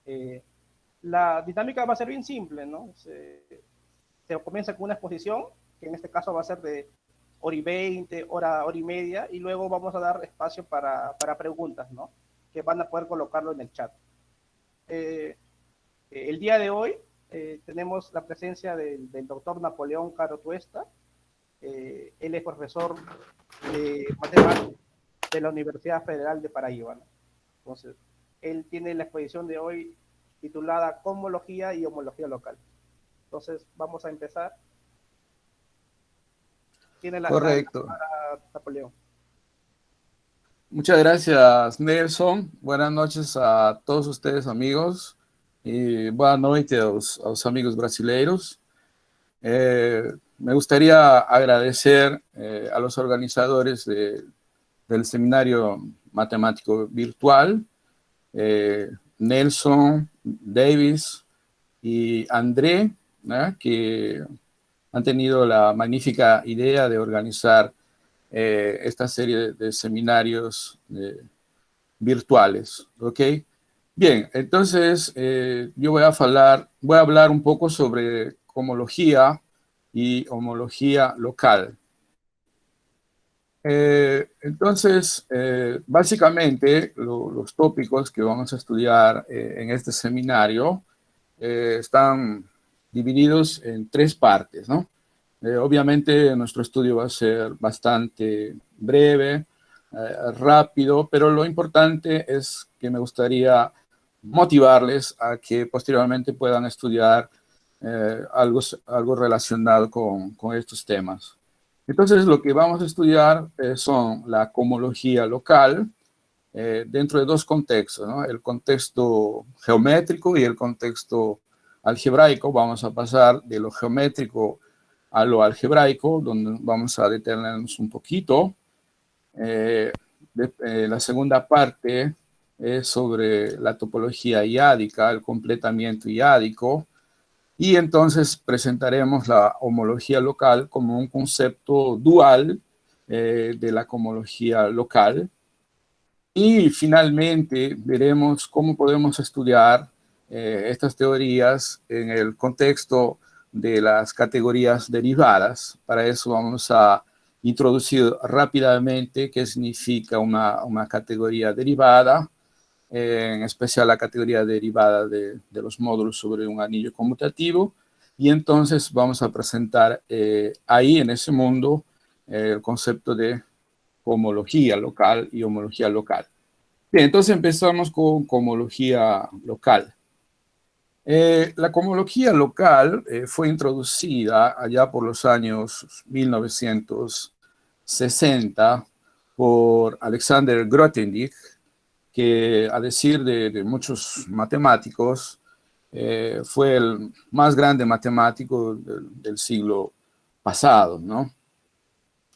Eh, la dinámica va a ser bien simple, ¿no? Se comienza con una exposición, que en este caso va a ser de hora y 20, hora y media, y luego vamos a dar espacio para preguntas, ¿no? Que van a poder colocarlo en el chat. Eh, el día de hoy tenemos la presencia del doctor Napoleón Caro Tuesta. Él es profesor de matemáticas de la Universidad Federal de Paraíba, ¿no? Entonces, él tiene la exposición de hoy titulada Cosmología y Homología Local. Entonces, vamos a empezar. Tiene la Correcto. palabra Napoleón. Muchas gracias, Nelson. Buenas noches a todos ustedes, amigos. Y buenas noches a los amigos brasileiros. Me gustaría agradecer a los organizadores del seminario matemático virtual, Nelson, Davis y André, ¿no? Que han tenido la magnífica idea de organizar esta serie de seminarios virtuales, ¿ok? Bien, entonces yo voy a hablar un poco sobre cohomología y homología local. Básicamente, los tópicos que vamos a estudiar en este seminario están divididos en tres partes, ¿no? Obviamente nuestro estudio va a ser bastante breve, rápido, pero lo importante es que me gustaría motivarles a que posteriormente puedan estudiar algo relacionado con estos temas. Entonces, lo que vamos a estudiar son la cohomología local dentro de dos contextos, ¿no? El contexto geométrico y el contexto algebraico. Vamos a pasar de lo geométrico a lo algebraico, donde vamos a detenernos un poquito. La segunda parte es sobre la topología iádica, el completamiento iádico, y entonces presentaremos la homología local como un concepto dual de la cohomología local. Y finalmente veremos cómo podemos estudiar estas teorías en el contexto de las categorías derivadas. Para eso vamos a introducir rápidamente qué significa una categoría derivada, en especial la categoría derivada de los módulos sobre un anillo conmutativo. Y entonces vamos a presentar ahí en ese mundo el concepto de homología local y homología local. Bien, entonces empezamos con cohomología local. La cohomología local fue introducida allá por los años 1960 por Alexander Grothendieck, que a decir de muchos matemáticos, fue el más grande matemático del siglo pasado, ¿no?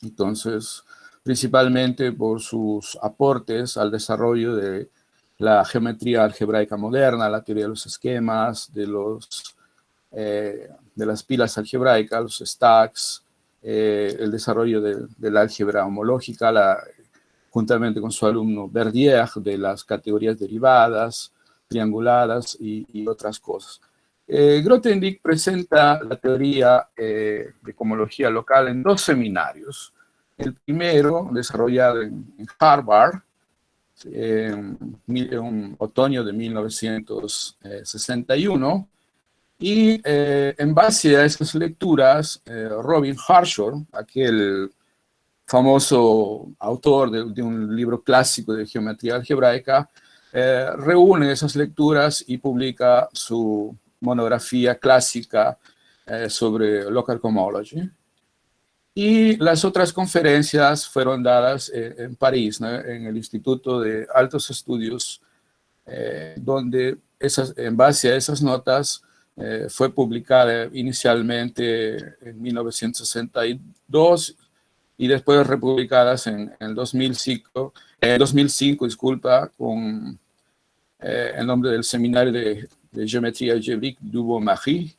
Entonces, principalmente por sus aportes al desarrollo de la geometría algebraica moderna, la teoría de los esquemas, de las pilas algebraicas, los stacks, el desarrollo de la álgebra homológica, juntamente con su alumno Verdier, de las categorías derivadas, trianguladas y otras cosas. Grothendieck presenta la teoría de cohomología local en dos seminarios. El primero, desarrollado en Harvard, en otoño de 1961, y en base a esas lecturas, Robin Harshor, aquel famoso autor de un libro clásico de geometría algebraica, reúne esas lecturas y publica su monografía clásica sobre local cohomology. Y las otras conferencias fueron dadas en París, ¿no? En el Instituto de Altos Estudios, donde en base a esas notas fue publicada inicialmente en 1962 y después republicadas en el 2005, disculpa, con el nombre del Seminario de Geometría Algébrique Dubos-Marie,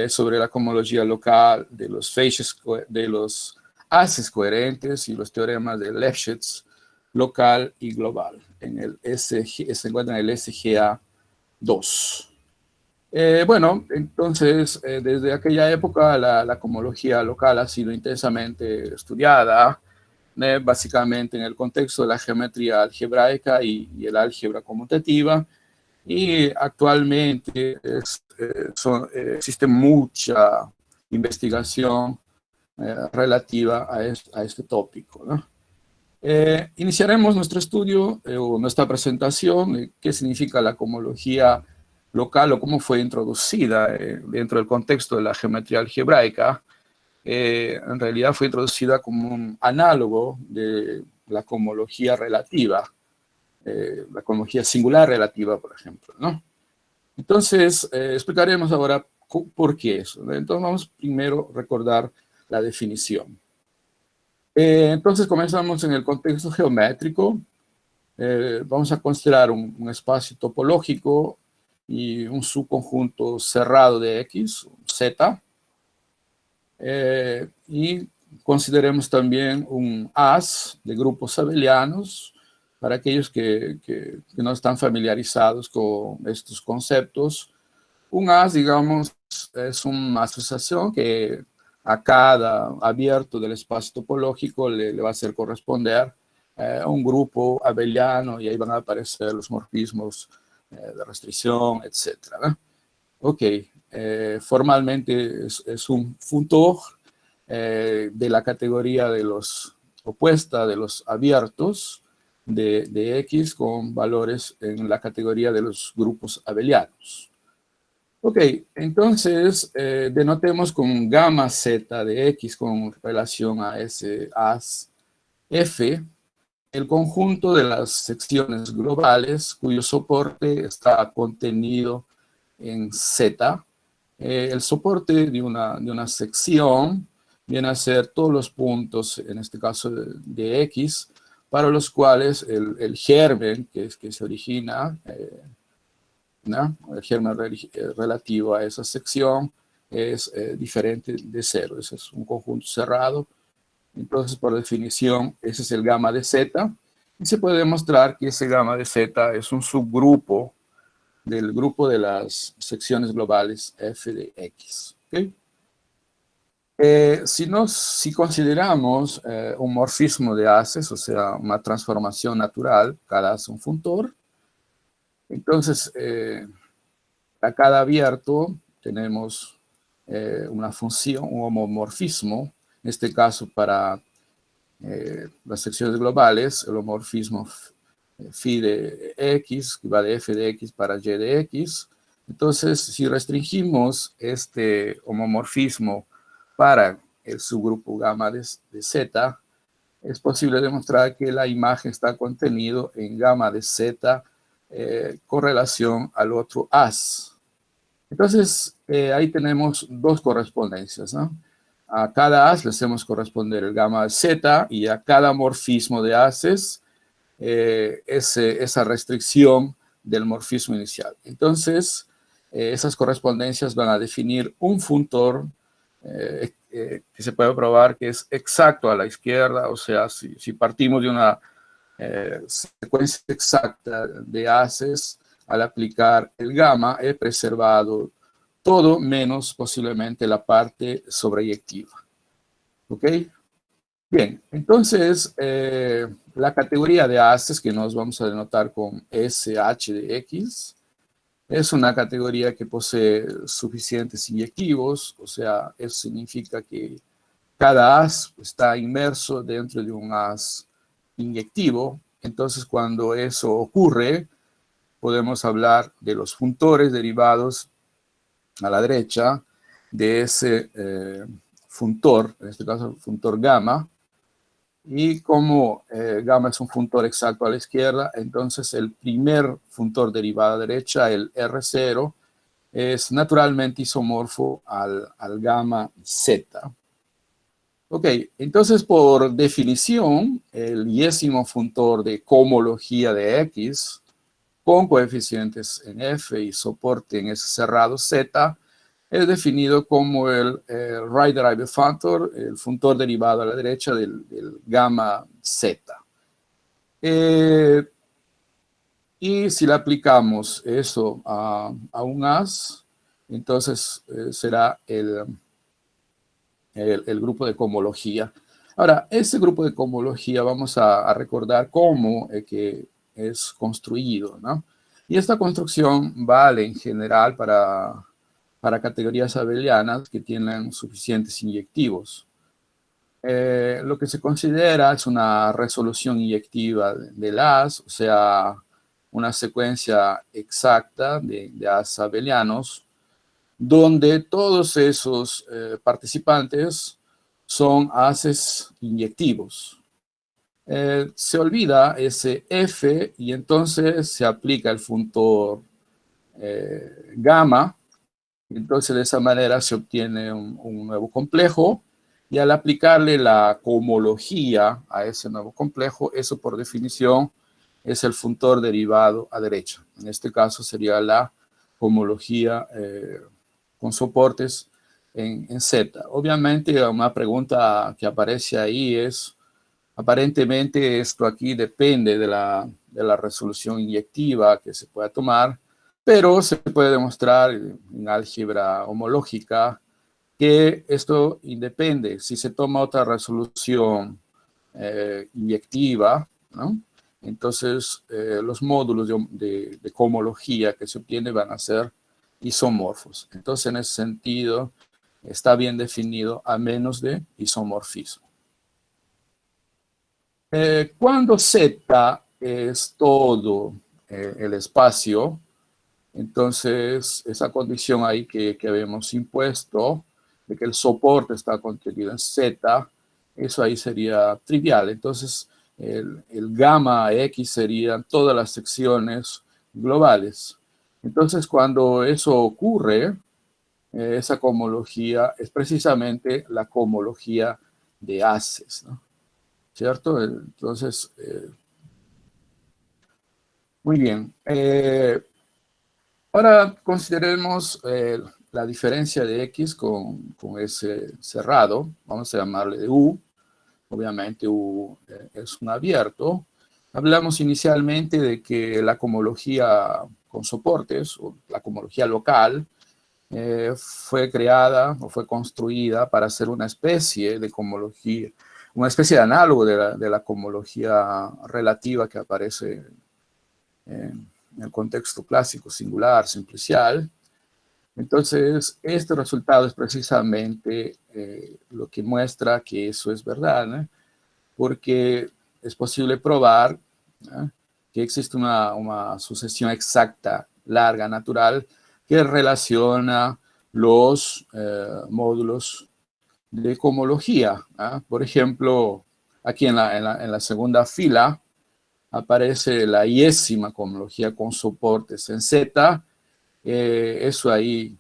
sobre la cohomología local de los haces coherentes y los teoremas de Lefschetz local y global. Se encuentra en el SGA 2. Bueno, entonces, desde aquella época la cohomología local ha sido intensamente estudiada, básicamente en el contexto de la geometría algebraica y el álgebra conmutativa, y actualmente existe mucha investigación relativa a este tópico, ¿no? Iniciaremos nuestro estudio o nuestra presentación de qué significa la cohomología local o cómo fue introducida dentro del contexto de la geometría algebraica. En realidad fue introducida como un análogo de la cohomología relativa, la cohomología singular relativa, por ejemplo, ¿no? Entonces, explicaremos ahora por qué eso, ¿no? Entonces, vamos primero a recordar la definición. Entonces, comenzamos en el contexto geométrico. Vamos a considerar un espacio topológico y un subconjunto cerrado de X, Z. Y consideremos también un haz de grupos abelianos, para aquellos que no están familiarizados con estos conceptos. Un haz, digamos, es una asociación que a cada abierto del espacio topológico le va a hacer corresponder un grupo abeliano, y ahí van a aparecer los morfismos de restricción, etc. Ok, formalmente es un funtor de la categoría de los opuesta de los abiertos de X con valores en la categoría de los grupos abelianos. Ok, entonces denotemos con gamma z de X con relación a ese haz F el conjunto de las secciones globales cuyo soporte está contenido en Z. El soporte de una sección viene a ser todos los puntos, en este caso de X, para los cuales el germen que se origina, ¿no? El germen relativo a esa sección es diferente de cero. Ese es un conjunto cerrado. Entonces, por definición, ese es el gamma de Z. Y se puede demostrar que ese gamma de Z es un subgrupo del grupo de las secciones globales f de X. ¿Okay? Si consideramos un morfismo de haces, o sea, una transformación natural, cada haz un funtor, entonces, a cada abierto tenemos una función, un homomorfismo, en este caso para las secciones globales, el homomorfismo phi de X, que va de f de X para y de X. Entonces, si restringimos este homomorfismo para el subgrupo gamma de Z, es posible demostrar que la imagen está contenido en gamma de Z con relación al otro haz. Entonces, ahí tenemos dos correspondencias, ¿no? A cada haz le hacemos corresponder el gamma de Z, y a cada morfismo de haces esa restricción del morfismo inicial. Entonces, esas correspondencias van a definir un funtor que se puede probar que es exacto a la izquierda. O sea, si partimos de una secuencia exacta de haces, al aplicar el gamma he preservado todo menos posiblemente la parte sobreyectiva. ¿Ok? Bien, entonces la categoría de haces que nos vamos a denotar con SH de X es una categoría que posee suficientes inyectivos. O sea, eso significa que cada haz está inmerso dentro de un haz inyectivo. Entonces, cuando eso ocurre, podemos hablar de los funtores derivados a la derecha de ese funtor, en este caso funtor gamma. Y como gamma es un funtor exacto a la izquierda, entonces el primer funtor derivado a la derecha, el R0, es naturalmente isomorfo al gamma Z. Ok, entonces por definición, el yésimo funtor de cohomología de X, con coeficientes en F y soporte en ese cerrado Z, es definido como el right derived functor, el funtor derivado a la derecha del gamma Z. Y si le aplicamos eso a un as, entonces será el grupo de cohomología. Ahora, ese grupo de cohomología vamos a recordar cómo que es construido, ¿no? Y esta construcción vale en general para categorías abelianas que tienen suficientes inyectivos. Lo que se considera es una resolución inyectiva del as, o sea, una secuencia exacta de as abelianos, donde todos esos participantes son haces inyectivos. Se olvida ese F y entonces se aplica el funtor gamma. Entonces de esa manera se obtiene un nuevo complejo y al aplicarle la cohomología a ese nuevo complejo, eso por definición es el funtor derivado a derecha. En este caso sería la cohomología con soportes en Z. Obviamente una pregunta que aparece ahí es, aparentemente esto aquí depende de la resolución inyectiva que se pueda tomar, pero se puede demostrar en álgebra homológica que esto independe. Si se toma otra resolución inyectiva, ¿no? Entonces los módulos de cohomología que se obtienen van a ser isomorfos. Entonces en ese sentido está bien definido a menos de isomorfismo. Cuando Z es todo el espacio, entonces esa condición ahí que habíamos impuesto, de que el soporte está contenido en Z, eso ahí sería trivial. Entonces el gamma X serían todas las secciones globales. Entonces cuando eso ocurre, esa cohomología es precisamente la cohomología de haces, ¿no? ¿Cierto? Entonces, muy bien. Ahora consideremos la diferencia de X con ese cerrado. Vamos a llamarle de U. Obviamente U es un abierto. Hablamos inicialmente de que la cohomología con soportes, o la cohomología local, fue creada o fue construida para ser una especie de cohomología, una especie de análogo de la cohomología relativa que aparece en el contexto clásico singular, simplicial. Entonces, este resultado es precisamente lo que muestra que eso es verdad, ¿no? Porque es posible probar, ¿no?, que existe una sucesión exacta, larga, natural, que relaciona los módulos de cohomología, ¿no? Por ejemplo, aquí en la segunda fila aparece la yésima cohomología con soportes en Z. Eso ahí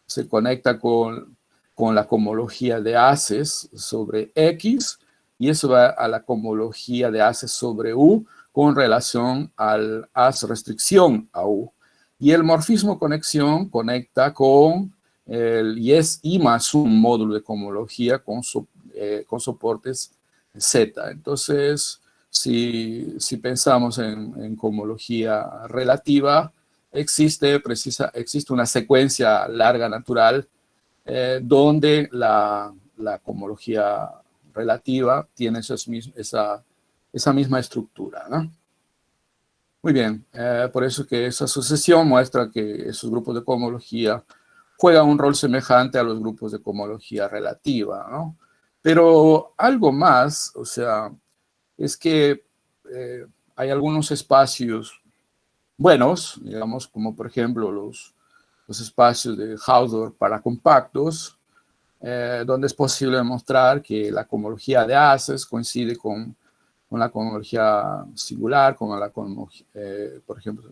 se conecta con la cohomología de haces sobre X, y eso va a la cohomología de haces sobre U con relación al haz restricción a U. Y el morfismo conexión conecta con el yes y más un módulo de cohomología con soportes Z. Entonces, si pensamos en cohomología relativa, existe una secuencia larga natural donde la cohomología relativa tiene esa misma estructura, ¿no? Muy bien, por eso que esa sucesión muestra que esos grupos de cohomología juegan un rol semejante a los grupos de cohomología relativa, ¿no? Pero algo más, o sea, es que hay algunos espacios buenos, digamos, como por ejemplo los espacios de Hausdorff para compactos, donde es posible demostrar que la cohomología de haces coincide con la cohomología singular, con la cohomología, por ejemplo,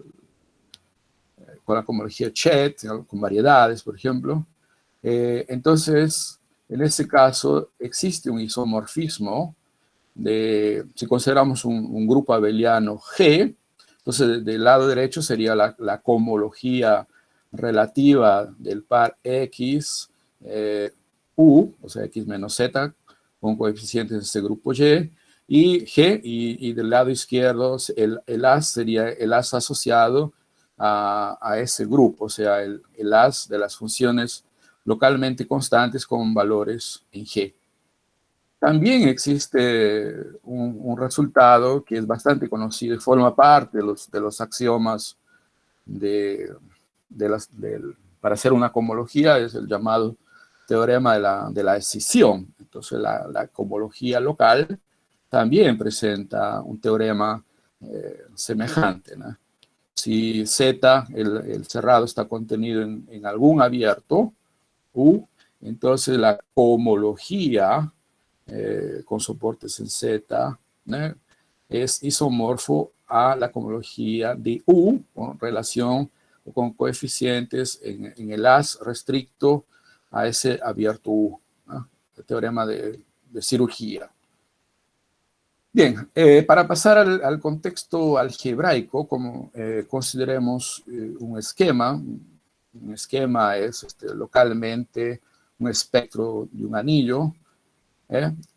con la cohomología Chet, con variedades, por ejemplo. Entonces, en este caso, existe un isomorfismo si consideramos un grupo abeliano G. Entonces, del lado derecho sería la cohomología relativa del par X, U, o sea, X menos Z, con coeficientes de este grupo Y. Y G, y del lado izquierdo, el as sería el as asociado a ese grupo, o sea, el as de las funciones localmente constantes con valores en G. También existe un resultado que es bastante conocido y forma parte de los axiomas para hacer una cohomología, es el llamado teorema de la escisión. Entonces, la cohomología local también presenta un teorema semejante, ¿no? Si Z, el cerrado, está contenido en algún abierto, U, entonces la cohomología con soportes en Z, ¿no?, es isomorfo a la cohomología de U con relación o con coeficientes en el as restricto a ese abierto U, ¿no?, el teorema de cirugía. Bien, para pasar al contexto algebraico, como consideremos un esquema. Un esquema es localmente un espectro de un anillo,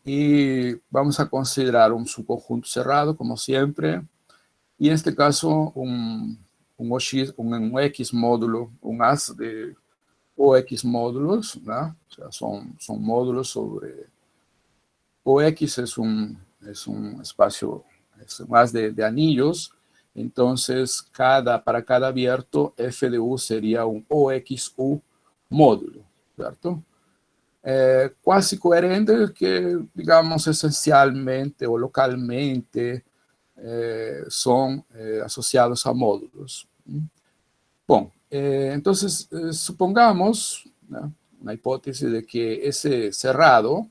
y vamos a considerar un subconjunto cerrado, como siempre, y en este caso un X módulo, un as de OX módulos, ¿no? O sea, son módulos sobre OX, es un espacio, es un as de anillos. Entonces, para cada abierto, F de U sería un OXU módulo, ¿cierto? Cuasi coherente, que digamos esencialmente o localmente son asociados a módulos. Bueno, entonces supongamos, ¿no?, una hipótesis de que ese cerrado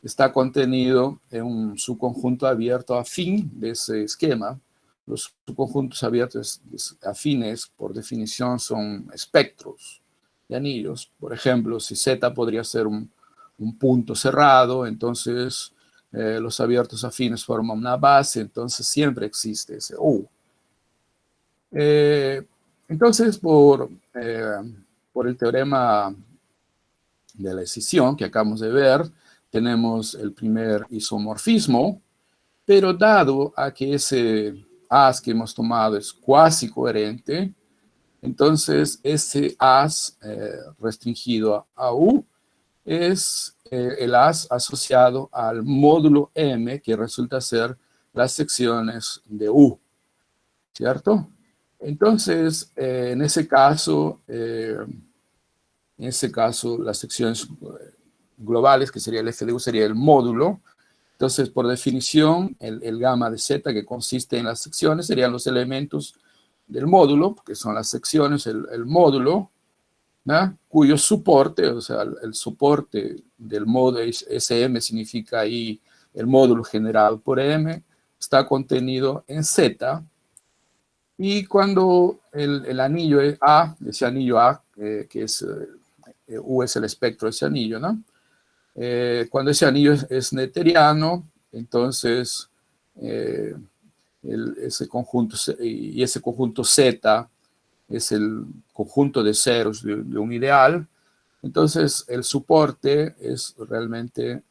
está contenido en un subconjunto abierto afín de ese esquema. Los subconjuntos abiertos afines, por definición, son espectros de anillos. Por ejemplo, si Z podría ser un punto cerrado, entonces los abiertos afines forman una base, entonces siempre existe ese U. Entonces, por el teorema de la escisión que acabamos de ver, tenemos el primer isomorfismo, pero dado a que ese as que hemos tomado es cuasi coherente, entonces ese as restringido a U es el as asociado al módulo M, que resulta ser las secciones de U, ¿cierto? Entonces, en ese caso, las secciones globales, que sería el F de U, sería el módulo. Entonces, por definición, el gamma de Z, que consiste en las secciones, serían los elementos del módulo, que son las secciones, el módulo, ¿no?, cuyo soporte, o sea, el soporte del módulo SM significa ahí el módulo generado por M, está contenido en Z. Y cuando el anillo es A, ese anillo A, que es U es el espectro de ese anillo, ¿no? Cuando ese anillo es netériano, entonces ese conjunto Z es el conjunto de ceros de un ideal. Entonces el soporte es realmente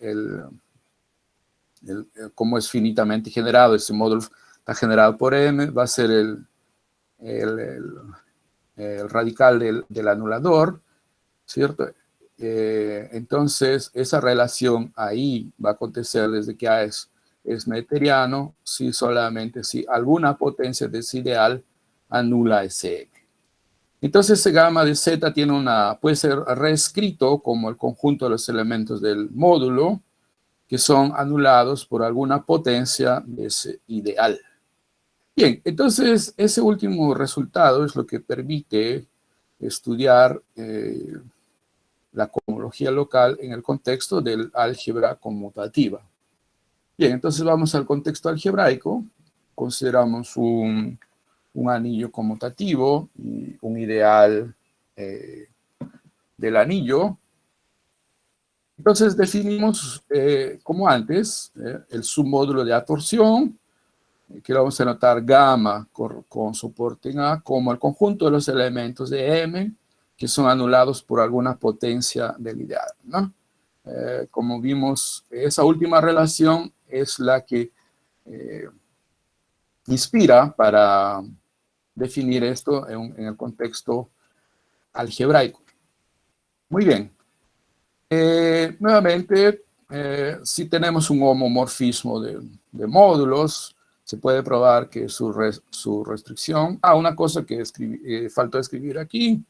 como es finitamente generado, ese módulo está generado por M, va a ser el radical del anulador, ¿cierto? Entonces, esa relación ahí va a acontecer desde que A es netériano, solamente si alguna potencia de ese ideal anula ese M. Entonces, ese gamma de Z puede ser reescrito como el conjunto de los elementos del módulo que son anulados por alguna potencia de ese ideal. Bien, entonces ese último resultado es lo que permite estudiar la cohomología local en el contexto del álgebra conmutativa. Bien, entonces vamos al contexto algebraico. Consideramos un anillo conmutativo y un ideal del anillo. Entonces definimos, como antes, el submódulo de atorsión, que lo vamos a notar gamma con soporte en A, como el conjunto de los elementos de M que son anulados por alguna potencia del ideal, ¿no? Como vimos, esa última relación es la que inspira para definir esto en el contexto algebraico. Muy bien. Nuevamente, si tenemos un homomorfismo de módulos, se puede probar que su restricción... una cosa que faltó escribir aquí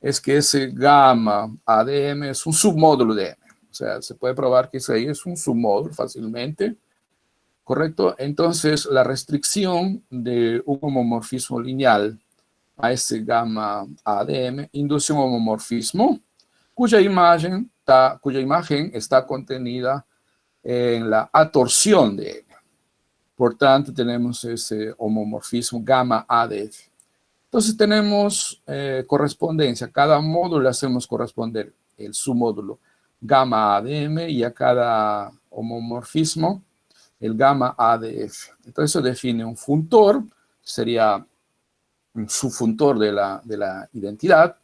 es que ese gamma A de M es un submódulo de M. O sea, se puede probar que ese ahí es un submódulo fácilmente. ¿Correcto? Entonces, la restricción de un homomorfismo lineal a ese gamma A de M induce un homomorfismo cuya imagen está contenida en la atorsión de M. Por tanto, tenemos ese homomorfismo gamma A de F. Entonces tenemos correspondencia. Cada módulo le hacemos corresponder el submódulo gamma A de M y a cada homomorfismo el gamma A de F. Entonces eso define un funtor, sería un subfuntor de la identidad,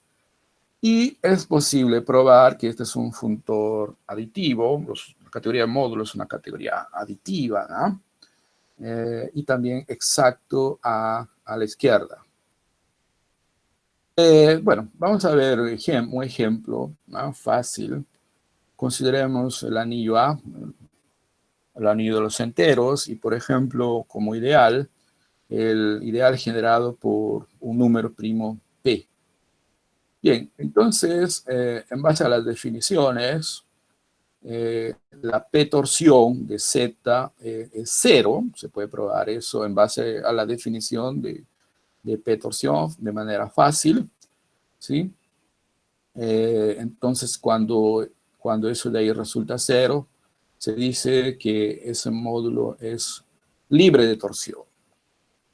y es posible probar que este es un funtor aditivo. La categoría de módulos es una categoría aditiva, ¿no? Y también exacto a la izquierda. Bueno, vamos a ver un ejemplo, ¿no? Fácil. Consideremos el anillo A, el anillo de los enteros, y por ejemplo, como ideal, el ideal generado por un número primo P. Bien, entonces, en base a las definiciones, la P torsión de Z es 0. Se puede probar eso en base a la definición de P torsión de manera fácil, ¿sí? Entonces, cuando eso de ahí resulta 0, se dice que ese módulo es libre de torsión.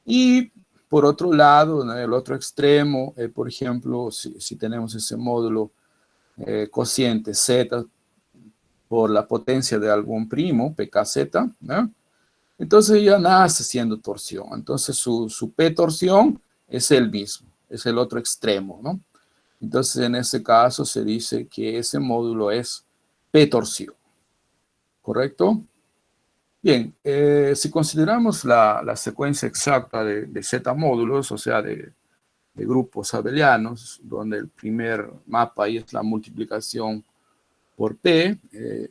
Y por otro lado, en el otro extremo, por ejemplo, si tenemos ese módulo cociente Z por la potencia de algún primo, pkz, ¿no? Entonces ya nace siendo torsión. Entonces su P torsión es el mismo, es el otro extremo, ¿no? Entonces en ese caso se dice que ese módulo es P torsión, ¿correcto? Bien, si consideramos la secuencia exacta de Z módulos, o sea, de grupos abelianos, donde el primer mapa ahí es la multiplicación por P,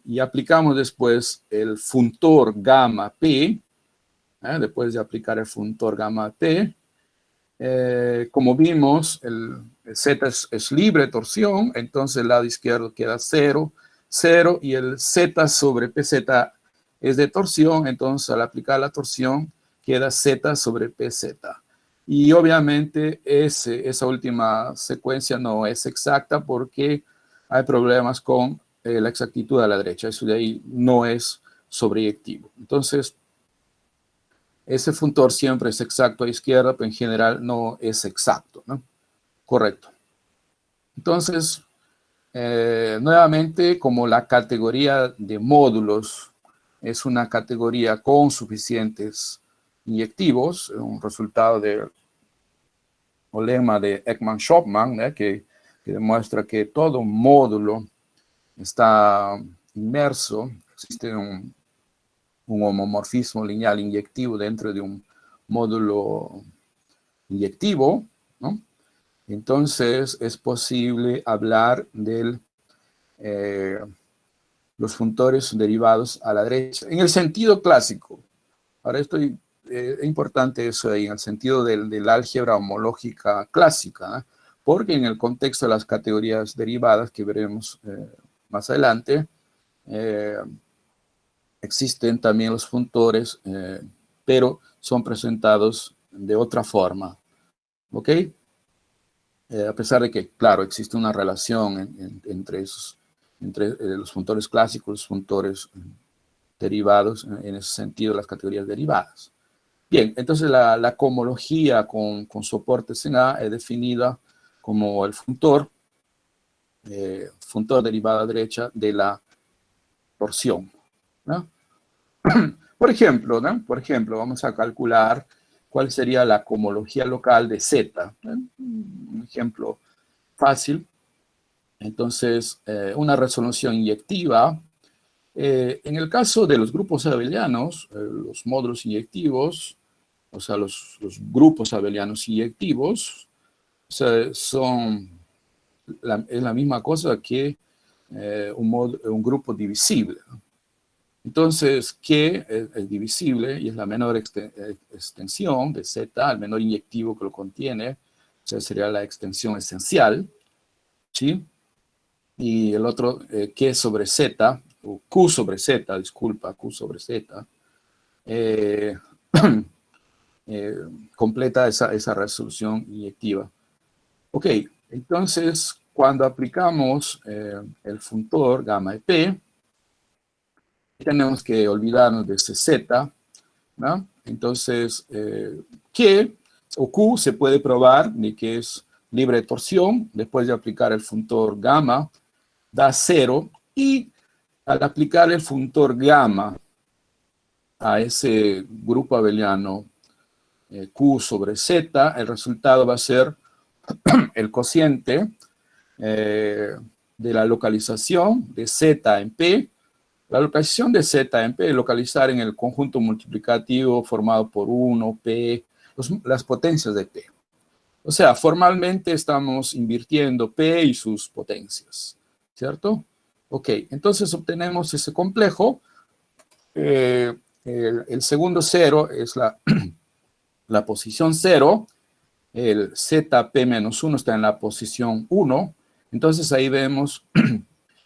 y aplicamos después el funtor gamma P, después de aplicar el funtor gamma P, como vimos, el Z es libre de torsión, entonces el lado izquierdo queda 0, 0, y el Z sobre PZ es de torsión, entonces al aplicar la torsión queda Z sobre PZ. Y obviamente esa última secuencia no es exacta porque hay problemas con la exactitud a la derecha. Eso de ahí no es sobreyectivo. Entonces, ese funtor siempre es exacto a izquierda, pero en general no es exacto, ¿no? Correcto. Entonces, nuevamente, como la categoría de módulos es una categoría con suficientes inyectivos, un resultado del lema de Ekman-Schopman, que demuestra que todo módulo está inmerso, existe un homomorfismo lineal inyectivo dentro de un módulo inyectivo, ¿no? Entonces es posible hablar de los funtores derivados a la derecha, en el sentido clásico. Ahora es importante eso ahí, en el sentido de la álgebra homológica clásica, ¿eh? Porque en el contexto de las categorías derivadas que veremos más adelante, existen también los funtores, pero son presentados de otra forma, ¿ok? A pesar de que, claro, existe una relación entre los funtores clásicos y los funtores derivados, en ese sentido, las categorías derivadas. Bien, entonces la cohomología con soportes en A es definida como el funtor derivada derecha de la torsión, ¿no? Por ejemplo, ¿no? Por ejemplo, vamos a calcular cuál sería la cohomología local de Z, ¿no? Un ejemplo fácil. Entonces, una resolución inyectiva En el caso de los grupos abelianos, los módulos inyectivos, o sea, los grupos abelianos inyectivos, o sea, es la misma cosa que un grupo divisible. Entonces, que es divisible y es la menor extensión de Z, el menor inyectivo que lo contiene, o sea, sería la extensión esencial, ¿sí? Y el otro, que sobre Z, o Q sobre Z, disculpa, Q sobre Z, completa esa resolución inyectiva. Ok, entonces, cuando aplicamos el funtor gamma de P, tenemos que olvidarnos de ese Z, ¿no? Entonces, que o Q se puede probar de que es libre de torsión, después de aplicar el funtor gamma, da 0, y al aplicar el funtor gamma a ese grupo abeliano Q sobre Z, el resultado va a ser el cociente de la localización de Z en P. La localización de Z en P es localizar en el conjunto multiplicativo formado por 1, P, las potencias de P. O sea, formalmente estamos invirtiendo P y sus potencias, ¿cierto? Ok, entonces obtenemos ese complejo. El segundo cero es la posición 0. El ZP-1 está en la posición 1. Entonces ahí vemos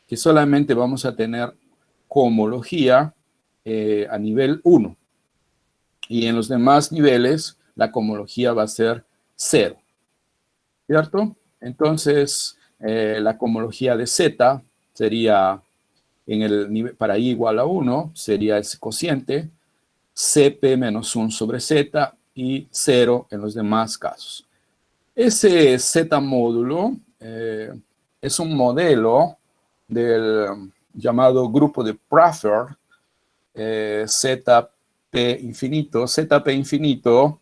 que solamente vamos a tener cohomología a nivel 1. Y en los demás niveles la cohomología va a ser 0. ¿Cierto? Entonces, la cohomología de Z sería, en el nivel, para I igual a 1, sería ese cociente, CP menos 1 sobre Z y 0 en los demás casos. Ese Z módulo es un modelo del llamado grupo de Pfaffer, ZP infinito. ZP infinito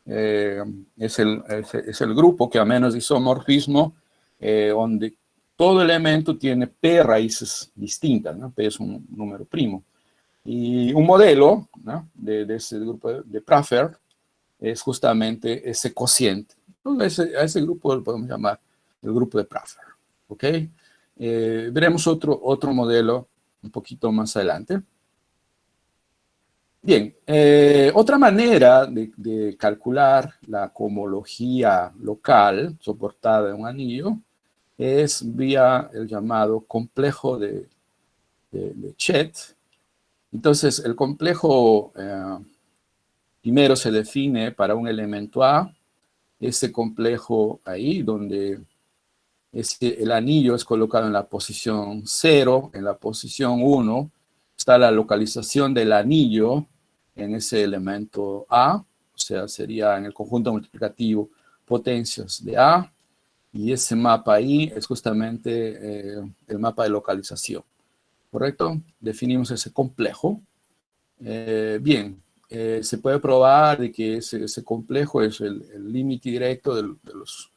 es el grupo que a menos isomorfismo, donde todo elemento tiene P raíces distintas, ¿no? P es un número primo. Y un modelo, ¿no?, de ese grupo de Pfaffer es justamente ese cociente. Entonces, a ese grupo lo podemos llamar el grupo de Pfaffer. ¿Ok? Veremos otro modelo un poquito más adelante. Bien, otra manera de calcular la cohomología local soportada en un anillo es vía el llamado complejo de Chet. Entonces, el complejo primero se define para un elemento A, ese complejo ahí donde el anillo es colocado en la posición 0, en la posición 1, está la localización del anillo en ese elemento A, o sea, sería en el conjunto multiplicativo potencias de A, y ese mapa ahí es justamente el mapa de localización, ¿correcto? Definimos ese complejo. Bien, se puede probar de que ese complejo es el límite directo de los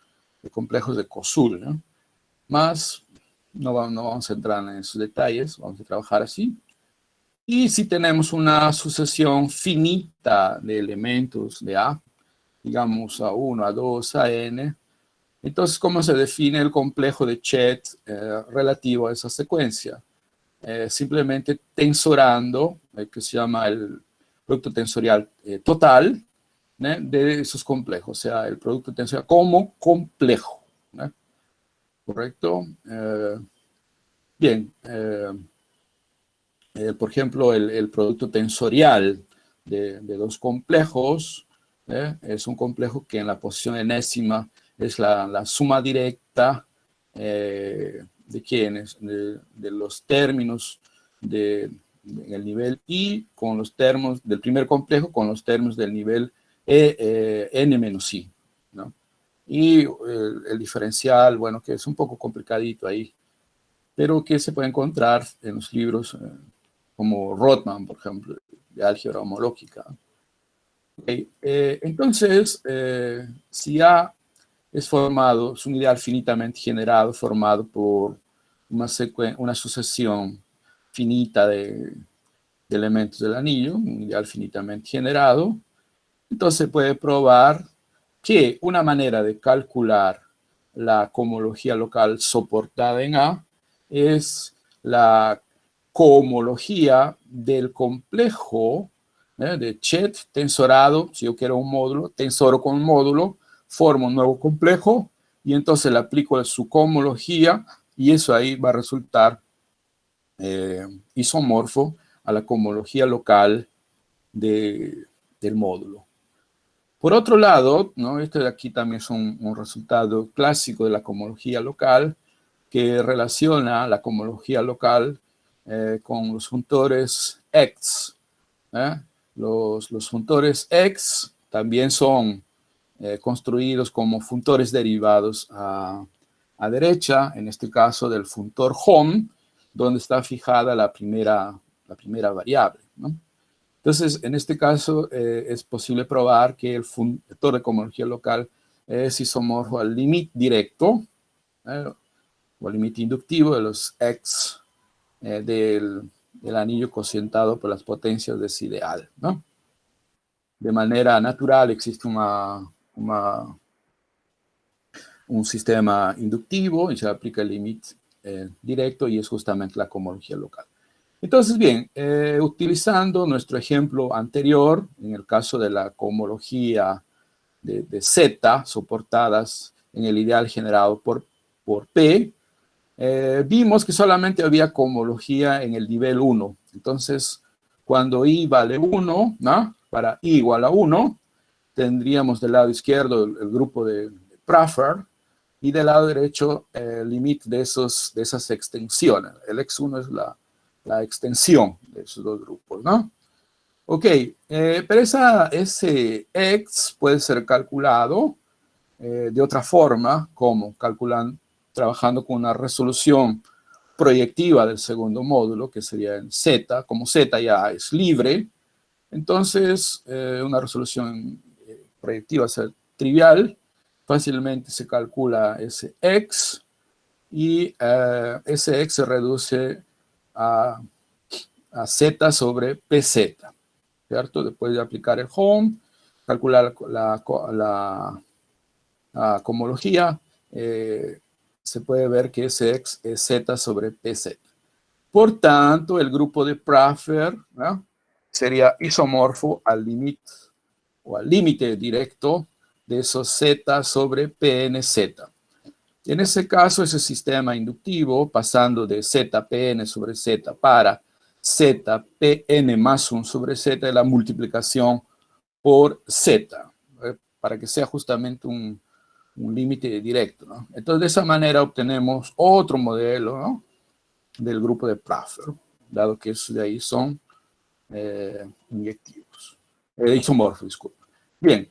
complejos de Koszul, ¿no? Más, no vamos a entrar en esos detalles, vamos a trabajar así. Y si tenemos una sucesión finita de elementos de A, digamos A1, A2, AN, entonces, ¿cómo se define el complejo de Chet relativo a esa secuencia? Simplemente tensorando, que se llama el producto tensorial total, ¿no?, de esos complejos, o sea, el producto tensorial como complejo, ¿no? ¿Correcto? Bien, por ejemplo, el producto tensorial de dos complejos es un complejo que en la posición enésima es la suma directa de quiénes, de los términos en el nivel I con los términos del primer complejo con los términos del nivel n menos I, ¿no? Y el diferencial, bueno, que es un poco complicadito ahí, pero que se puede encontrar en los libros como Rothman, por ejemplo, de álgebra homológica. Okay. Entonces, si A es un ideal finitamente generado, formado por una sucesión finita de elementos del anillo, un ideal finitamente generado. Entonces se puede probar que una manera de calcular la cohomología local soportada en A es la cohomología del complejo de Chet tensorado. Si yo quiero un módulo, tensoro con un módulo, formo un nuevo complejo y entonces le aplico su cohomología y eso ahí va a resultar isomorfo a la cohomología local del módulo. Por otro lado, ¿no? Este de aquí también es un resultado clásico de la cohomología local que relaciona la cohomología local con los funtores X. Los funtores X también son construidos como funtores derivados a derecha, en este caso del funtor home, donde está fijada la primera variable, ¿no? Entonces, en este caso, es posible probar que el funtor de cohomología local es isomorfo al límite directo, o al límite inductivo de los X del anillo cocientado por las potencias de ese ideal, ¿no? De manera natural existe un sistema inductivo y se aplica el límite directo y es justamente la cohomología local. Entonces, bien, utilizando nuestro ejemplo anterior, en el caso de la cohomología de Z soportadas en el ideal generado por P, vimos que solamente había cohomología en el nivel 1. Entonces, cuando I vale 1, ¿no? Para I igual a 1, tendríamos del lado izquierdo el grupo de Pfaffer y del lado derecho el límite de esas extensiones. El X1 es la extensión de esos dos grupos, ¿no? Ok, pero ese X puede ser calculado de otra forma, como trabajando con una resolución proyectiva del segundo módulo, que sería en Z. Como Z ya es libre, entonces una resolución proyectiva es trivial, fácilmente se calcula ese X y ese X se reduce a Z sobre PZ, ¿cierto? Después de aplicar el home, calcular la cohomología, se puede ver que ese X es Z sobre PZ. Por tanto, el grupo de Pfaffer, ¿no? Sería isomorfo al límite o al límite directo de esos Z sobre PNZ. En ese caso, ese sistema inductivo, pasando de ZPN sobre Z para ZPN más 1 sobre Z, es la multiplicación por Z, para que sea justamente un límite directo, ¿no? Entonces, de esa manera obtenemos otro modelo, ¿no? Del grupo de Pfaffer, dado que esos de ahí son inyectivos, isomorfos, disculpa. Bien,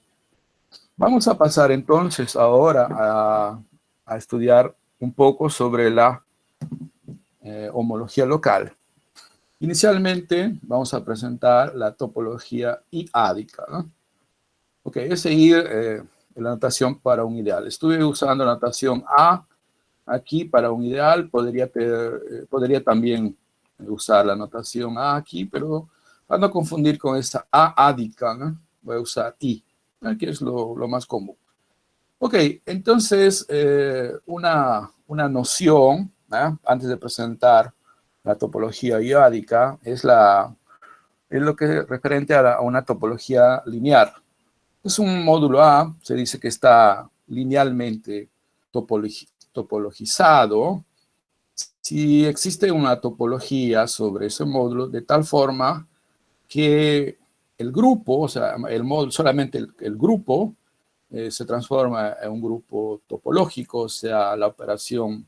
vamos a pasar entonces ahora a estudiar un poco sobre la homología local. Inicialmente vamos a presentar la topología iádica, ¿no? Ok, es seguir la notación para un ideal. Estuve usando la notación A aquí para un ideal, podría también usar la notación A aquí, pero para no confundir con esta A ádica, ¿no? Voy a usar I, que es lo más común. Ok, entonces una noción, antes de presentar la topología iádica, es lo que es referente a una topología lineal. Es un módulo A, se dice que está linealmente topologizado si existe una topología sobre ese módulo de tal forma que el grupo, o sea, el módulo, solamente el grupo se transforma en un grupo topológico, o sea, la operación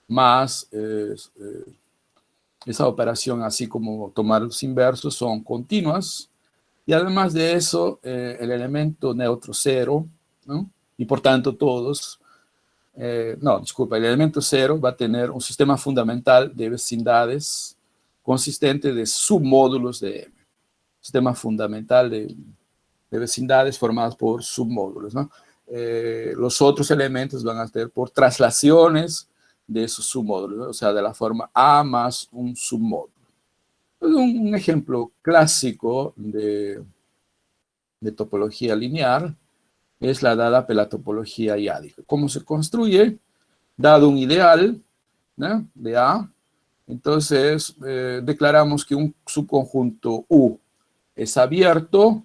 más, esa operación así como tomar los inversos son continuas, y además de eso, el elemento neutro cero, ¿no? Y por tanto todos, el elemento cero va a tener un sistema fundamental de vecindades consistente de submódulos de M. Sistema fundamental de vecindades formadas por submódulos, ¿no? Los otros elementos van a ser por traslaciones de esos submódulos, ¿no? O sea, de la forma A más un submódulo. Un ejemplo clásico de topología lineal es la dada por la topología iádica. ¿Cómo se construye? Dado un ideal, ¿no?, de A, entonces declaramos que un subconjunto U es abierto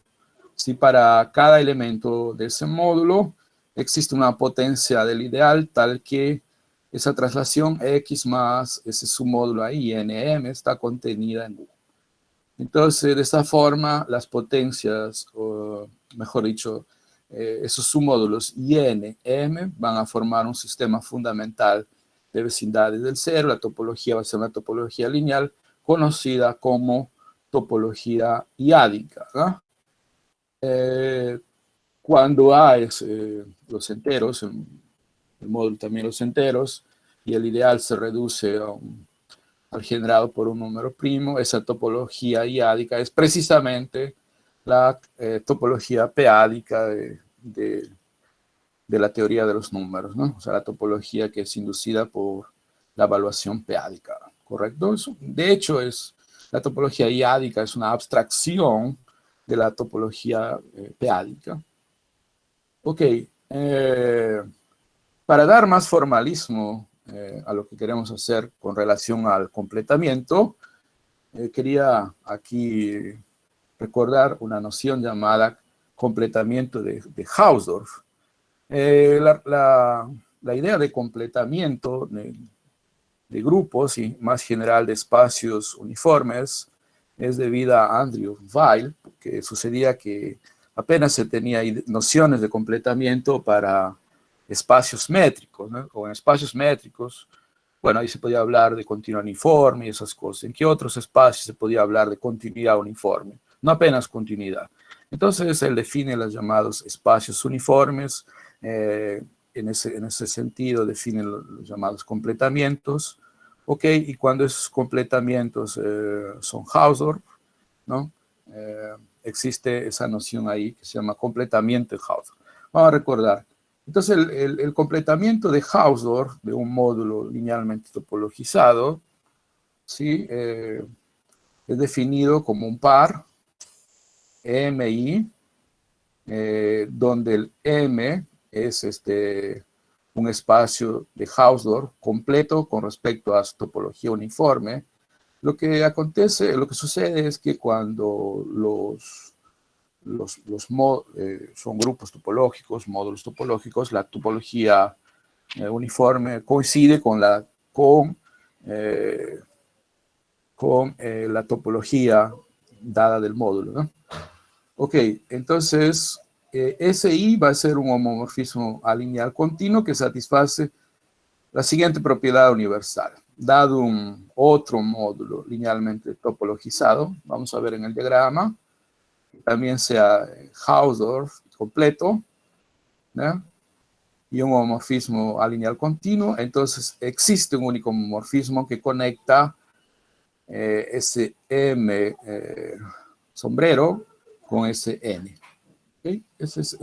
si para cada elemento de ese módulo existe una potencia del ideal tal que esa traslación X más ese submódulo ahí, NM, está contenida en U. Entonces, de esta forma, las potencias, o mejor dicho, esos submódulos IN, M, van a formar un sistema fundamental de vecindades del cero. La topología va a ser una topología lineal conocida como topología iádica, ¿no? Cuando A es los enteros, el módulo también los enteros, y el ideal se reduce al generado por un número primo, esa topología iádica es precisamente la topología p-ádica de la teoría de los números, ¿no? O sea, la topología que es inducida por la evaluación p-ádica, ¿correcto? De hecho, la topología iádica es una abstracción de la topología p-ádica. Ok, para dar más formalismo a lo que queremos hacer con relación al completamiento, quería aquí recordar una noción llamada completamiento de Hausdorff. La idea de completamiento de grupos y más general de espacios uniformes es debida a Andrew Weil, que sucedía que apenas se tenía nociones de completamiento para espacios métricos, ¿no? O en espacios métricos, bueno, ahí se podía hablar de continuidad uniforme y esas cosas. ¿En qué otros espacios se podía hablar de continuidad uniforme? No apenas continuidad. Entonces, él define los llamados espacios uniformes. En ese sentido, define los llamados completamientos. Ok, y cuando esos completamientos son Hausdorff, ¿no? Existe esa noción ahí que se llama completamiento de Hausdorff. Vamos a recordar. Entonces, el completamiento de Hausdorff de un módulo linealmente topologizado, ¿sí? Es definido como un par MI, donde el M es un espacio de Hausdorff completo con respecto a su topología uniforme. Lo que sucede es que cuando son grupos topológicos, módulos topológicos, la topología uniforme coincide con la topología dada del módulo, ¿no? Ok, entonces SI va a ser un homomorfismo alineal continuo que satisface la siguiente propiedad universal. Dado un otro módulo linealmente topologizado, vamos a ver en el diagrama, también sea Hausdorff completo, ¿no?, y un homomorfismo alineal continuo, entonces existe un único homomorfismo que conecta ese M sombrero con ese N. ¿Okay? Ese es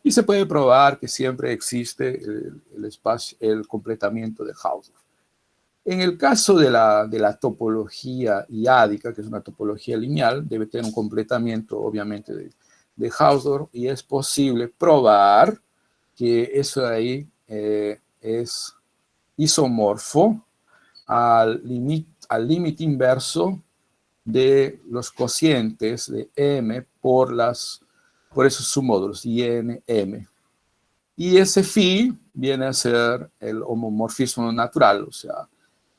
y se puede probar que siempre existe el completamiento de Hausdorff. En el caso de la topología iádica, que es una topología lineal, debe tener un completamiento, obviamente, de Hausdorff, y es posible probar que eso ahí es isomorfo al límite inverso de los cocientes de M por esos submódulos, IN, M. Y ese phi viene a ser el homomorfismo natural, o sea,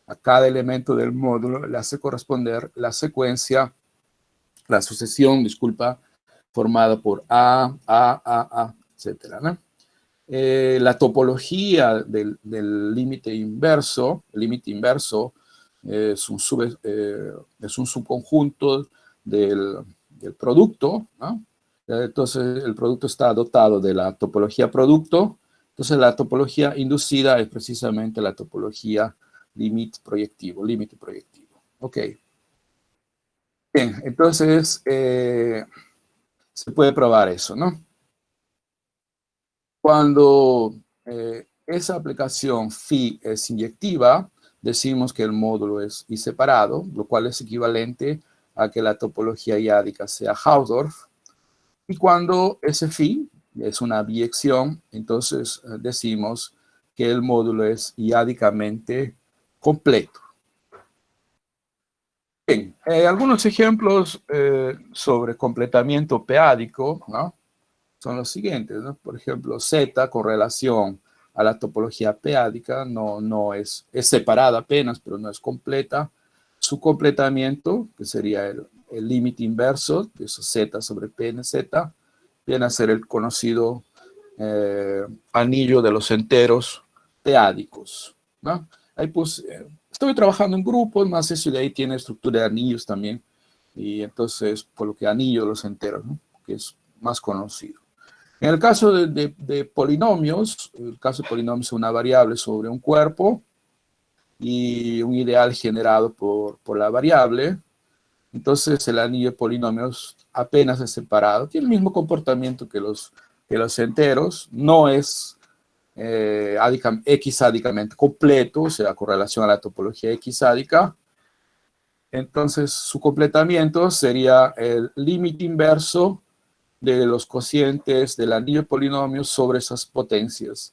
a cada elemento del módulo le hace corresponder la sucesión, formada por A, etcétera, ¿no? La topología del límite inverso, el límite inverso es un subconjunto del producto, ¿no? Entonces el producto está dotado de la topología producto, entonces la topología inducida es precisamente la topología límite proyectivo. Ok. Bien, entonces se puede probar eso, ¿no? Cuando esa aplicación phi es inyectiva, decimos que el módulo es I separado, lo cual es equivalente a que la topología iádica sea Hausdorff. Y cuando ese phi es una biyección, entonces decimos que el módulo es iádicamente completo. Bien, algunos ejemplos sobre completamiento p-ádico, ¿no? Son los siguientes, ¿no? Por ejemplo, Z con relación a la topología p-ádica no es separada apenas, pero no es completa. Su completamiento, que sería el límite inverso, de eso Z sobre P en Z, viene a ser el conocido anillo de los enteros p-ádicos, ¿no? Ahí pues, estoy trabajando en grupos, más eso de ahí tiene estructura de anillos también, y entonces, por lo que anillo de los enteros, ¿no? Que es más conocido. En el caso de polinomios, el caso de polinomios es una variable sobre un cuerpo y un ideal generado por la variable. Entonces el anillo de polinomios apenas es separado. Tiene el mismo comportamiento que los enteros. No es x-ádicamente completo, o sea, con relación a la topología x-ádica. Entonces su completamiento sería el límite inverso de los cocientes del anillo de polinomios sobre esas potencias,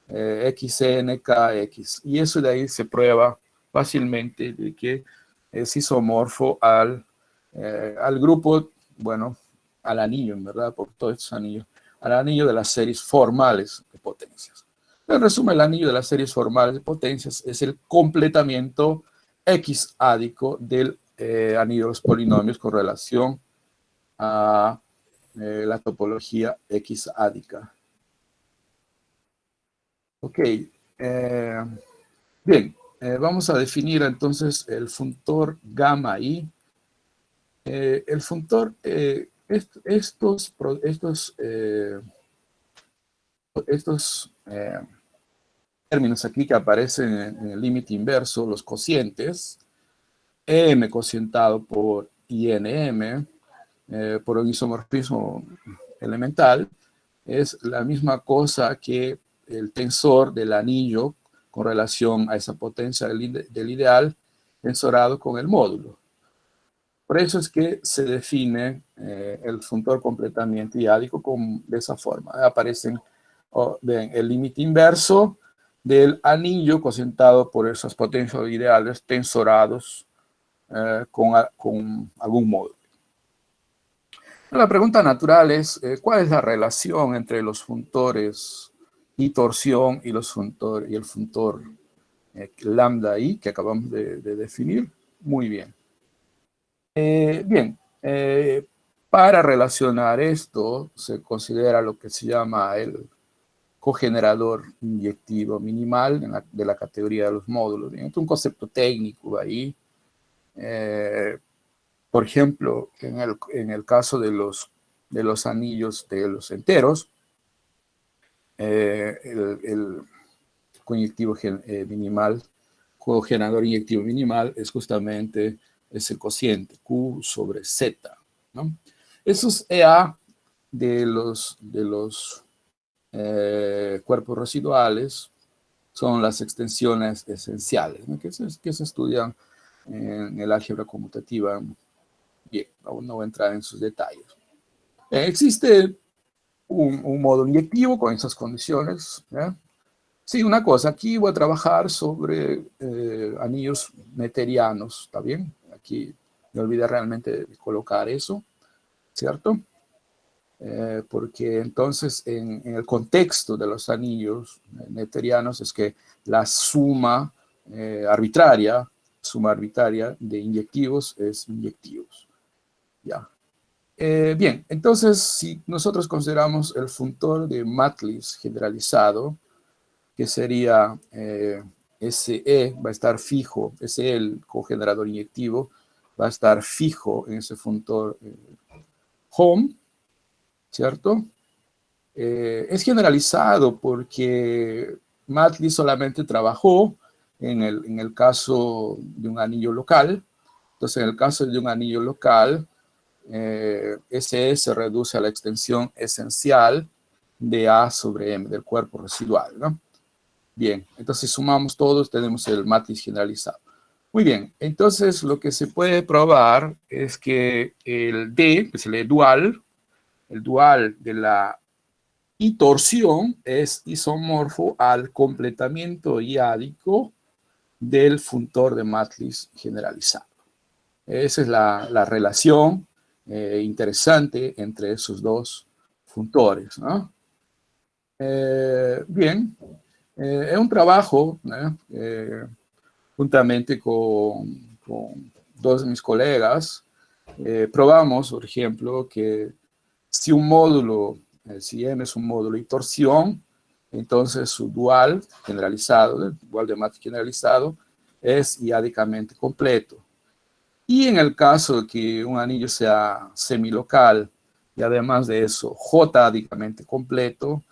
xn, kx. Y eso de ahí se prueba fácilmente de que es isomorfo al grupo, bueno, al anillo, en verdad, por todos estos anillos, al anillo de las series formales de potencias. En resumen, el anillo de las series formales de potencias es el completamiento x-ádico del anillo de los polinomios con relación a la topología x-ádica. Ok, bien, vamos a definir entonces el funtor gamma i. El funtor, estos términos aquí que aparecen en el límite inverso, los cocientes, m cocientado por INM, por un isomorfismo elemental, es la misma cosa que el tensor del anillo con relación a esa potencia del ideal tensorado con el módulo. Por eso es que se define el funtor completamente iádico de esa forma. Aparecen ven, el límite inverso del anillo cocientado por esas potencias ideales tensorados con algún módulo. La pregunta natural es, ¿cuál es la relación entre los funtores y torsión y el funtor lambda i que acabamos de definir? Muy bien. Bien, para relacionar esto se considera lo que se llama el cogenerador inyectivo minimal de la categoría de los módulos. Bien, es un concepto técnico ahí. Por ejemplo, en el caso de los anillos de los enteros, el coinyectivo minimal, cogenerador inyectivo minimal, es justamente ese cociente, Q sobre Z, ¿no? Esos EA de los cuerpos residuales son las extensiones esenciales, ¿no? que se estudian en el álgebra conmutativa. Bien, aún no voy a entrar en sus detalles. Existe un modo inyectivo con esas condiciones. ¿Ya? Sí, una cosa, aquí voy a trabajar sobre anillos meterianos, ¿está bien? Aquí me olvidé realmente de colocar eso, ¿cierto? Porque entonces en el contexto de los anillos meterianos es que la suma arbitraria de inyectivos es inyectivos. Ya. Bien, entonces si nosotros consideramos el funtor de Matlis generalizado, que sería SE, va a estar fijo, SE, el cogenerador inyectivo, va a estar fijo en ese funtor home, ¿cierto? Es generalizado porque Matlis solamente trabajó en el caso de un anillo local. Entonces, en el caso de un anillo local, SE se reduce a la extensión esencial de A sobre M, del cuerpo residual, ¿no? Bien, entonces sumamos todos, tenemos el matriz generalizado. Muy bien, entonces lo que se puede probar es que el D, que es el dual de la y torsión es isomorfo al completamiento iádico del funtor de matriz generalizado. Esa es la relación interesante entre esos dos funtores, ¿no? Bien, es un trabajo, juntamente con dos de mis colegas, probamos, por ejemplo, que si un módulo, si M es un módulo y torsión, entonces su dual generalizado, el dual de matriz generalizado, es iádicamente completo. Y en el caso de que un anillo sea semilocal y además de eso J ádicamente completo,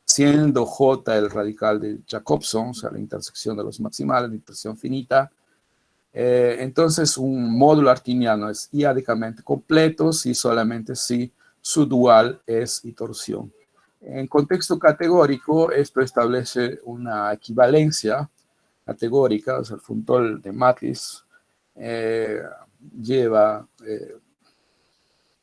siendo J el radical de Jacobson, o sea, la intersección de los maximales, la intersección finita, entonces un módulo artiniano es iádicamente completo si solamente si su dual es torsión. En contexto categórico, esto establece una equivalencia categórica, o sea, el funtor de matriz lleva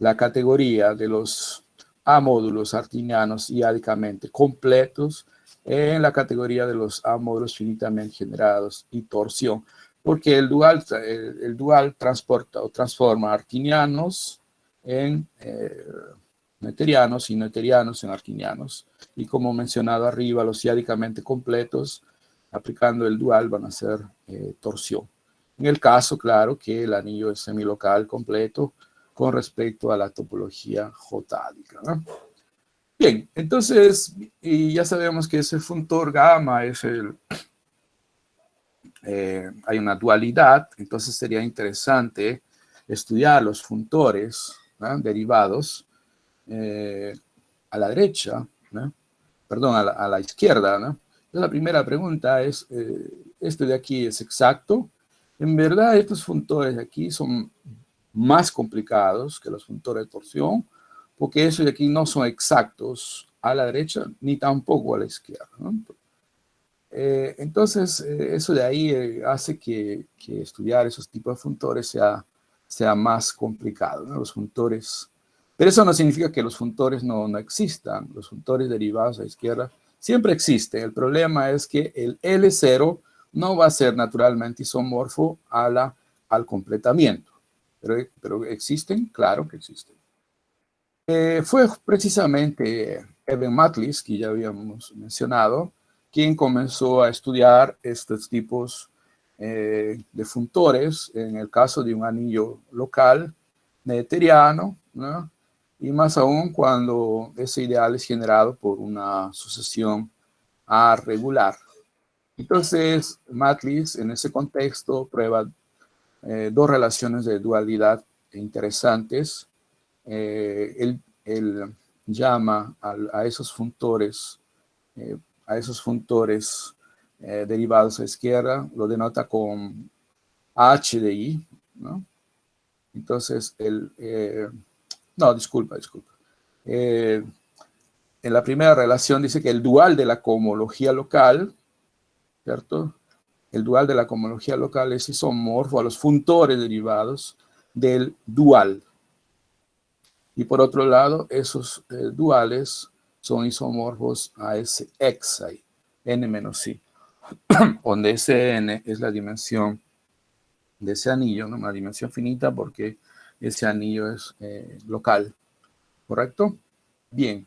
la categoría de los A-módulos artinianos iádicamente completos en la categoría de los A-módulos finitamente generados y torsión, porque el dual transporta o transforma artinianos en neuterianos y neuterianos en artinianos. Y como mencionado arriba, los iádicamente completos, aplicando el dual, van a ser torsión. En el caso, claro, que el anillo es semilocal completo con respecto a la topología J-ádica, ¿no? Bien, entonces, y ya sabemos que ese funtor gamma es hay una dualidad, entonces sería interesante estudiar los funtores, ¿no?, derivados a la derecha, ¿no?, perdón, a la izquierda, ¿no? Entonces la primera pregunta es, ¿esto de aquí es exacto? En verdad, estos funtores de aquí son más complicados que los funtores de torsión, porque esos de aquí no son exactos a la derecha ni tampoco a la izquierda, ¿no? Entonces, eso de ahí hace que estudiar esos tipos de funtores sea más complicado, ¿no? Los funtores, pero eso no significa que los funtores no existan. Los funtores derivados a la izquierda siempre existen. El problema es que el L0 no va a ser naturalmente isomorfo al completamiento. Pero existen, claro que existen. Fue precisamente Eben Matlis, que ya habíamos mencionado, quien comenzó a estudiar estos tipos de funtores en el caso de un anillo local neuteriano, ¿no?, y más aún cuando ese ideal es generado por una sucesión A regular. Entonces, Matlis en ese contexto prueba dos relaciones de dualidad interesantes. Él llama a esos funtores derivados a izquierda, lo denota con H de I, ¿no? Entonces, no, disculpa. En la primera relación dice que el dual de la cohomología local, ¿cierto? El dual de la cohomología local es isomorfo a los funtores derivados del dual. Y por otro lado, esos duales son isomorfos a ese xi, n menos i, donde ese n es la dimensión de ese anillo, ¿no?, una dimensión finita porque ese anillo es local, ¿correcto? Bien.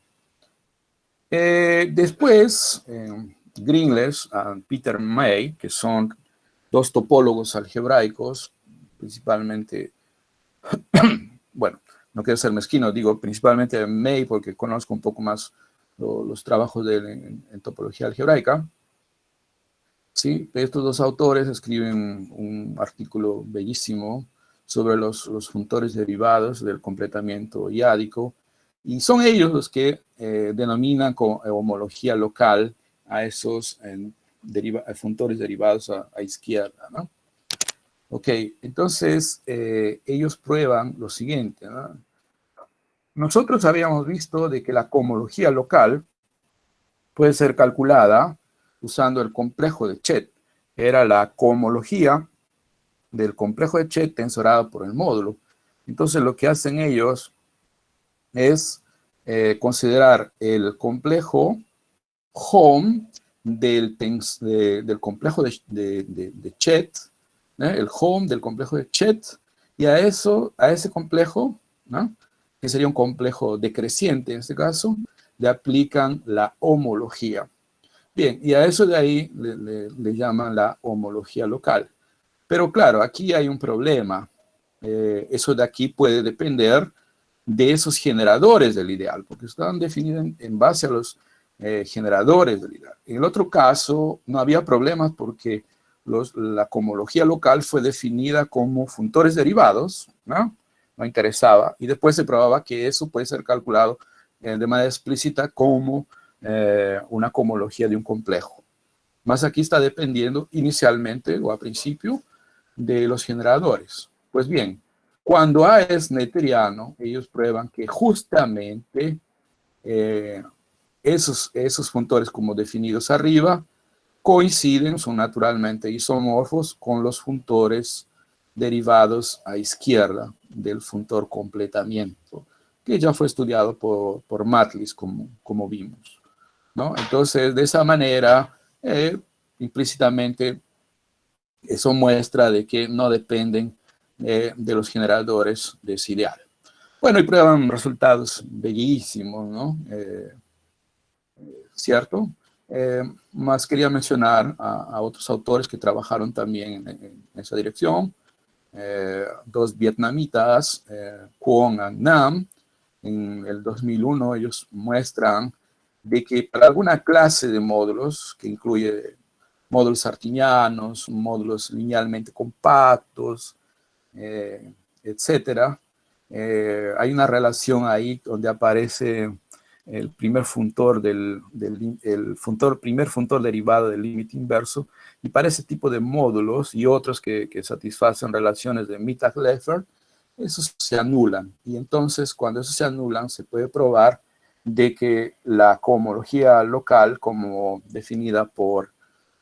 Después, Greenles y Peter May, que son dos topólogos algebraicos, principalmente, bueno, no quiero ser mezquino, digo principalmente May porque conozco un poco más los trabajos de él en topología algebraica. Sí, estos dos autores escriben un artículo bellísimo sobre los funtores derivados del completamiento iádico, y son ellos los que denominan como homología local a esos funtores derivados a izquierda, ¿no? Ok, entonces ellos prueban lo siguiente, ¿no? Nosotros habíamos visto de que la cohomología local puede ser calculada usando el complejo de Chet. Era la cohomología del complejo de Chet tensorado por el módulo. Entonces lo que hacen ellos es considerar el complejo home del complejo de Chet, el home del complejo de Chet, y a ese complejo, ¿no?, que sería un complejo decreciente en este caso, le aplican la homología. Bien, y a eso de ahí le llaman la homología local. Pero claro, aquí hay un problema. Eso de aquí puede depender de esos generadores del ideal, porque están definidos en base a los generadores del ideal. En el otro caso, no había problemas porque la cohomología local fue definida como funtores derivados, ¿no? No interesaba, y después se probaba que eso puede ser calculado de manera explícita como una cohomología de un complejo. Más aquí está dependiendo inicialmente o a principio de los generadores. Pues bien, cuando A es netteriano, ellos prueban que justamente esos funtores como definidos arriba coinciden, son naturalmente isomorfos con los funtores derivados a izquierda del funtor completamiento, que ya fue estudiado por Matlis, como vimos, ¿no? Entonces, de esa manera, implícitamente, eso muestra de que no dependen de los generadores de ese ideal. Bueno, y prueban resultados bellísimos, ¿no? ¿Cierto? Más quería mencionar a otros autores que trabajaron también en esa dirección. Dos vietnamitas, Quong y Nam, en el 2001 ellos muestran de que para alguna clase de módulos, que incluye módulos artinianos, módulos linealmente compactos, etcétera, hay una relación ahí donde aparece el primer funtor primer funtor derivado del límite inverso, y para ese tipo de módulos y otros que satisfacen relaciones de Mittag-Leffert, esos se anulan. Y entonces, cuando esos se anulan, se puede probar de que la cohomología local, como definida por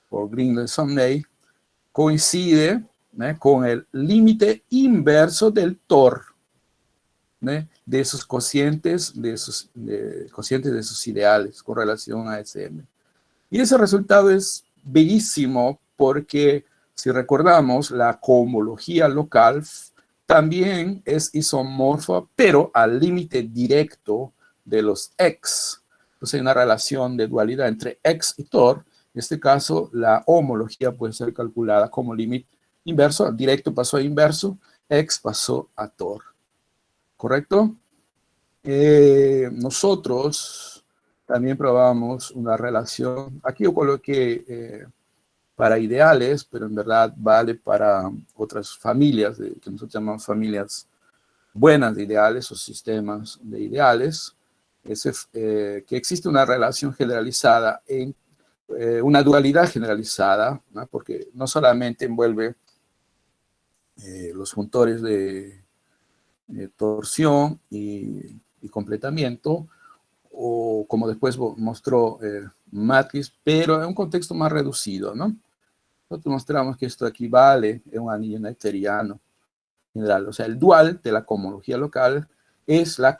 Greenlee-Somnay, coincide con el límite inverso del TOR, de esos cocientes, cocientes de sus ideales con relación a SM. Y ese resultado es bellísimo porque, si recordamos, la cohomología local también es isomorfa, pero al límite directo de los X. Entonces hay una relación de dualidad entre X y TOR. En este caso, la homología puede ser calculada como límite inverso, directo pasó a inverso, X pasó a TOR. ¿Correcto? Nosotros también probamos una relación, aquí yo coloqué para ideales, pero en verdad vale para otras familias, que nosotros llamamos familias buenas de ideales o sistemas de ideales, que existe una relación generalizada, una dualidad generalizada, ¿no? Porque no solamente envuelve los funtores de torsión y completamiento, o como después mostró Matlis, pero en un contexto más reducido, ¿no? Nosotros mostramos que esto equivale a un anillo netteriano general. O sea, el dual de la cohomología local es la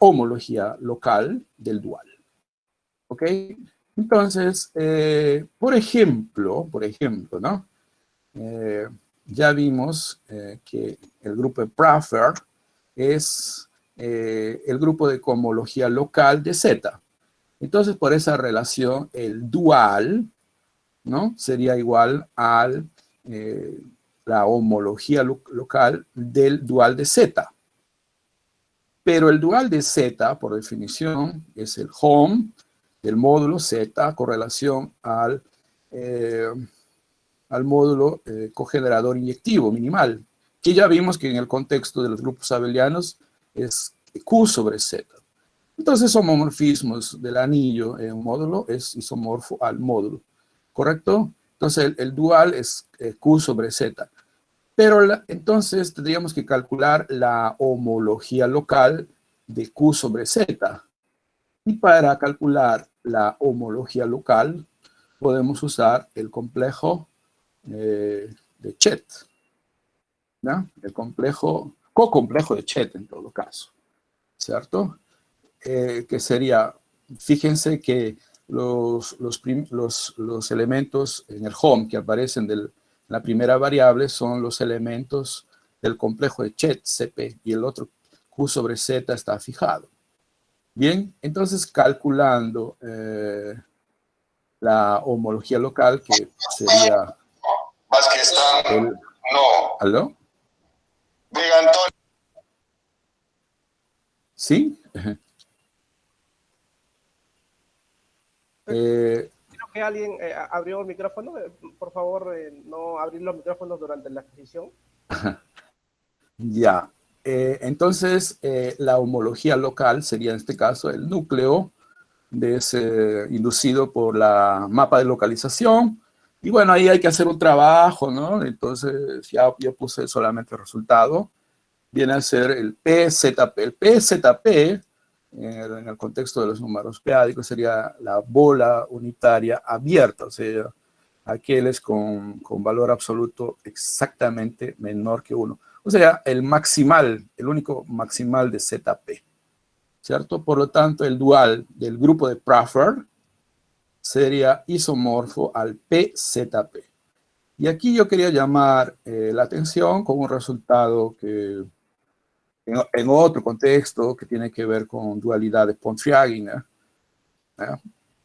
homología local del dual. ¿Ok? Entonces, por ejemplo, ¿no? Ya vimos que el grupo de Pfeffer es el grupo de cohomología local de Z. Entonces, por esa relación, el dual, ¿no?, sería igual a la homología local del dual de Z. Pero el dual de Z, por definición, es el home del módulo Z con relación al módulo cogenerador inyectivo minimal, que ya vimos que en el contexto de los grupos abelianos es Q sobre Z. Entonces, homomorfismos del anillo en un módulo es isomorfo al módulo, ¿correcto? Entonces, el dual es Q sobre Z. Pero entonces tendríamos que calcular la homología local de Q sobre Z. Y para calcular la homología local, podemos usar el complejo de Chet, ¿no? El cocomplejo de Chet en todo caso, ¿cierto? Que sería, fíjense que los elementos en el home que aparecen de la primera variable son los elementos del complejo de Chet, CP, y el otro Q sobre Z está fijado. Bien, entonces calculando la homología local, que sería... Más que están... No. ¿Aló? Diga, Antonio. ¿Sí? Creo que alguien abrió el micrófono. Por favor, no abrir los micrófonos durante la exposición. Ya. Entonces, la homología local sería en este caso el núcleo inducido por la mapa de localización. Y bueno, ahí hay que hacer un trabajo, ¿no? Entonces, ya puse solamente el resultado. Viene a ser el PZP. El PZP, en el contexto de los números p-ádicos, sería la bola unitaria abierta, o sea, aquellos con valor absoluto exactamente menor que 1. O sea, el único maximal de ZP, ¿cierto? Por lo tanto, el dual del grupo de Pfaffer sería isomorfo al PZP. Y aquí yo quería llamar la atención con un resultado que en otro contexto que tiene que ver con dualidad de Pontryagin,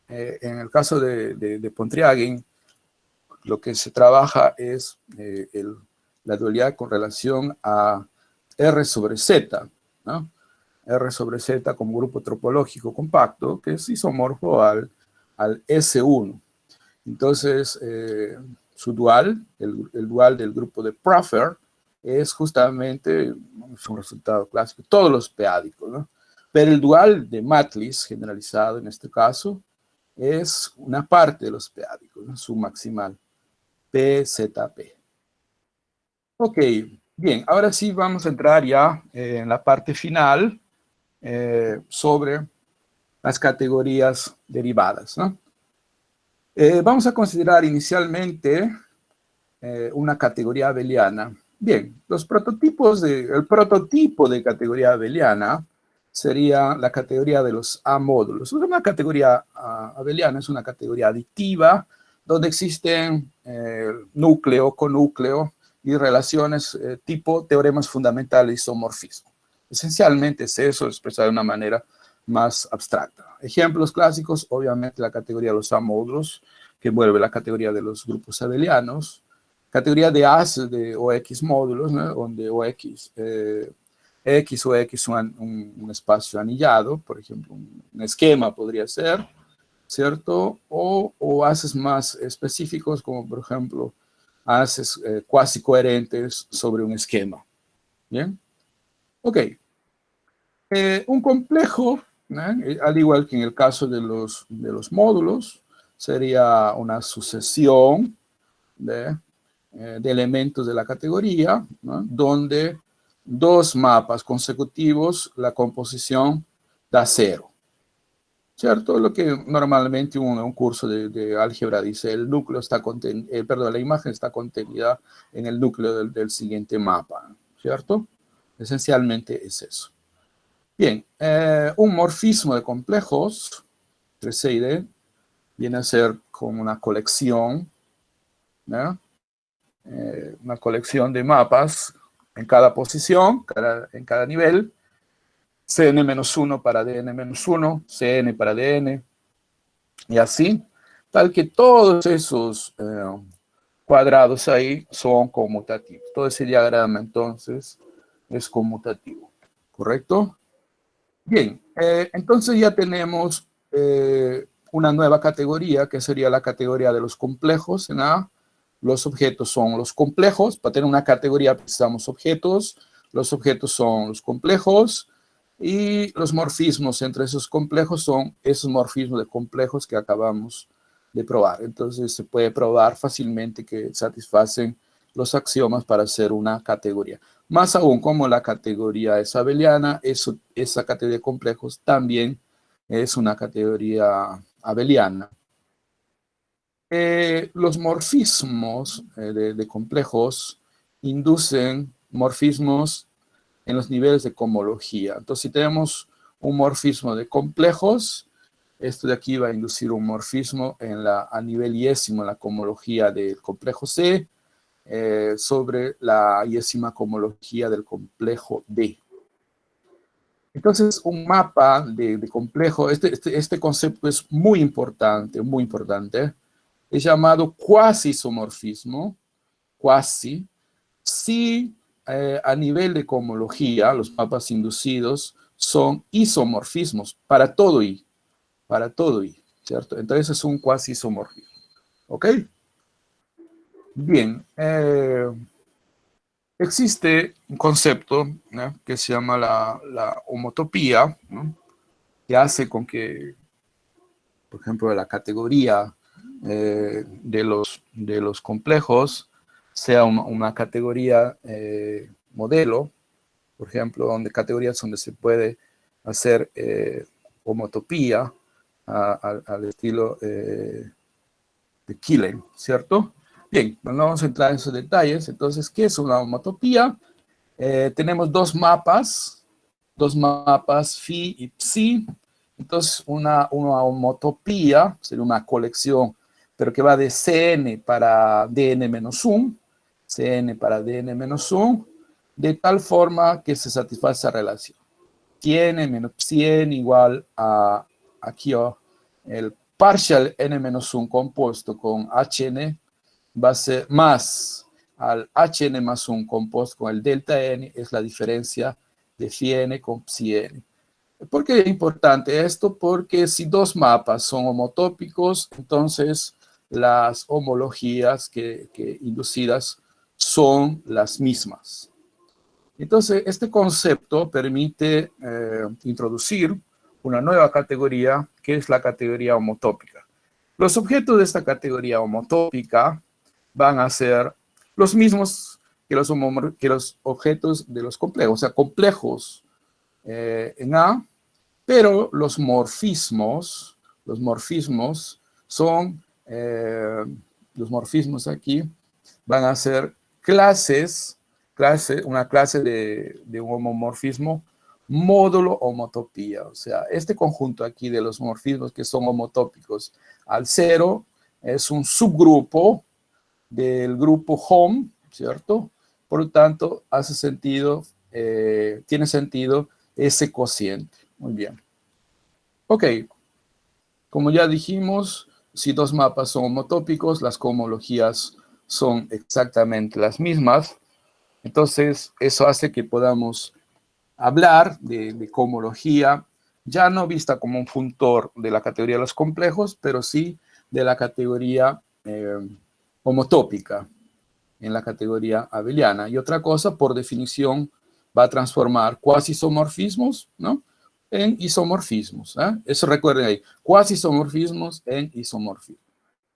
en el caso de Pontryagin, lo que se trabaja es la dualidad con relación a R sobre Z, ¿no? R sobre Z como grupo topológico compacto, que es isomorfo al S1. Entonces, su dual, el dual del grupo de Pfaffer, es justamente un resultado clásico, todos los p-ádicos, ¿no? Pero el dual de Matlis, generalizado en este caso, es una parte de los p-ádicos, ¿no? Su maximal, PZP. Ok, bien, ahora sí vamos a entrar ya en la parte final sobre las categorías derivadas, ¿no? Vamos a considerar inicialmente una categoría abeliana. Bien, el prototipo de categoría abeliana sería la categoría de los A-módulos. Una categoría abeliana es una categoría aditiva donde existen núcleo, conúcleo y relaciones tipo teoremas fundamentales de isomorfismo. Esencialmente es eso, expresado de una manera más abstracta. Ejemplos clásicos, obviamente la categoría de los A-módulos, que envuelve la categoría de los grupos abelianos, categoría de As o X módulos, ¿no? Donde X o X son un espacio anillado, por ejemplo, un esquema podría ser, ¿cierto? O haces más específicos, como por ejemplo, haces cuasi coherentes sobre un esquema. ¿Bien? Ok. Un complejo, ¿no? Al igual que en el caso de los módulos, sería una sucesión de elementos de la categoría, ¿no? Donde dos mapas consecutivos, la composición da 0. ¿Cierto? Lo que normalmente un curso de álgebra dice, el núcleo está la imagen está contenida en el núcleo del siguiente mapa, ¿cierto? Esencialmente es eso. Bien, un morfismo de complejos, 3C y D, viene a ser como una colección, ¿no? Una colección de mapas en cada posición, en cada nivel, Cn-1 para Dn-1, Cn para Dn, y así, tal que todos esos cuadrados ahí son conmutativos. Todo ese diagrama, entonces, es conmutativo, ¿correcto? Bien, entonces ya tenemos una nueva categoría, que sería la categoría de los complejos en A. Los objetos son los complejos. Para tener una categoría precisamos objetos. Los objetos son los complejos. Y los morfismos entre esos complejos son esos morfismos de complejos que acabamos de probar. Entonces se puede probar fácilmente que satisfacen los axiomas para hacer una categoría. Más aún, como la categoría es abeliana, esa categoría de complejos también es una categoría abeliana. Los morfismos de complejos inducen morfismos en los niveles de cohomología. Entonces, si tenemos un morfismo de complejos, esto de aquí va a inducir un morfismo a nivel yésimo en la cohomología del complejo C sobre la yésima cohomología del complejo D. Entonces, un mapa de complejo, este concepto es muy importante, es llamado cuasi-isomorfismo, cuasi, si a nivel de cohomología, los mapas inducidos son isomorfismos para todo I, ¿cierto? Entonces es un cuasi-isomorfismo, ¿ok? Bien, existe un concepto, ¿no?, que se llama la homotopía, ¿no?, que hace con que, por ejemplo, la categoría de los complejos sea una categoría modelo, por ejemplo, categorías donde se puede hacer homotopía al estilo de Killing, ¿cierto? Bien, no vamos a entrar en esos detalles. Entonces, ¿qué es una homotopía? Tenemos dos mapas, phi y psi. Entonces, una homotopía sería una colección, pero que va de Cn para Dn-1, Cn para Dn-1, de tal forma que se satisface esa relación. Tiene menos 100 igual a aquí, el partial n-1 compuesto con hn va a ser más al hn más 1 compuesto con el delta n, es la diferencia de phi n con psi n. ¿Por qué es importante esto? Porque si dos mapas son homotópicos, entonces las homologías que inducidas son las mismas. Entonces, este concepto permite introducir una nueva categoría, que es la categoría homotópica. Los objetos de esta categoría homotópica van a ser los mismos que los objetos de los complejos, o sea, complejos en A, pero los morfismos son, los morfismos aquí van a ser una clase de un homomorfismo módulo homotopía. O sea, este conjunto aquí de los morfismos que son homotópicos al 0 es un subgrupo del grupo hom, ¿cierto? Por lo tanto, hace sentido, tiene sentido ese cociente. Muy bien. Ok. Como ya dijimos, si dos mapas son homotópicos, las cohomologías son exactamente las mismas. Entonces, eso hace que podamos hablar de cohomología, ya no vista como un funtor de la categoría de los complejos, pero sí de la categoría homotópica, en la categoría abeliana. Y otra cosa, por definición, va a transformar cuasi-isomorfismos, ¿no?, en isomorfismos. Eso recuerden ahí, cuasi-isomorfismos en isomorfismos.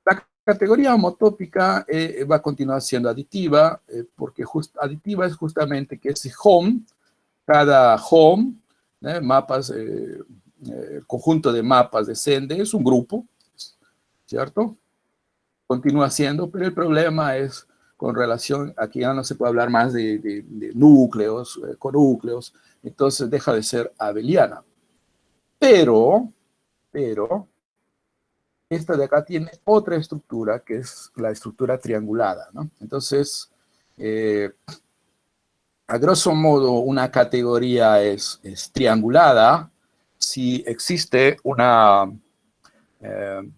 La categoría homotópica va a continuar siendo aditiva, porque aditiva es justamente que ese hom, cada hom, mapas, el conjunto de mapas de Sende es un grupo, ¿cierto? Continúa siendo, pero el problema es con relación, aquí ya no se puede hablar más de núcleos, conúcleos, entonces deja de ser abeliana. Pero, esta de acá tiene otra estructura, que es la estructura triangulada, ¿no? Entonces, a grosso modo, una categoría es triangulada si existe una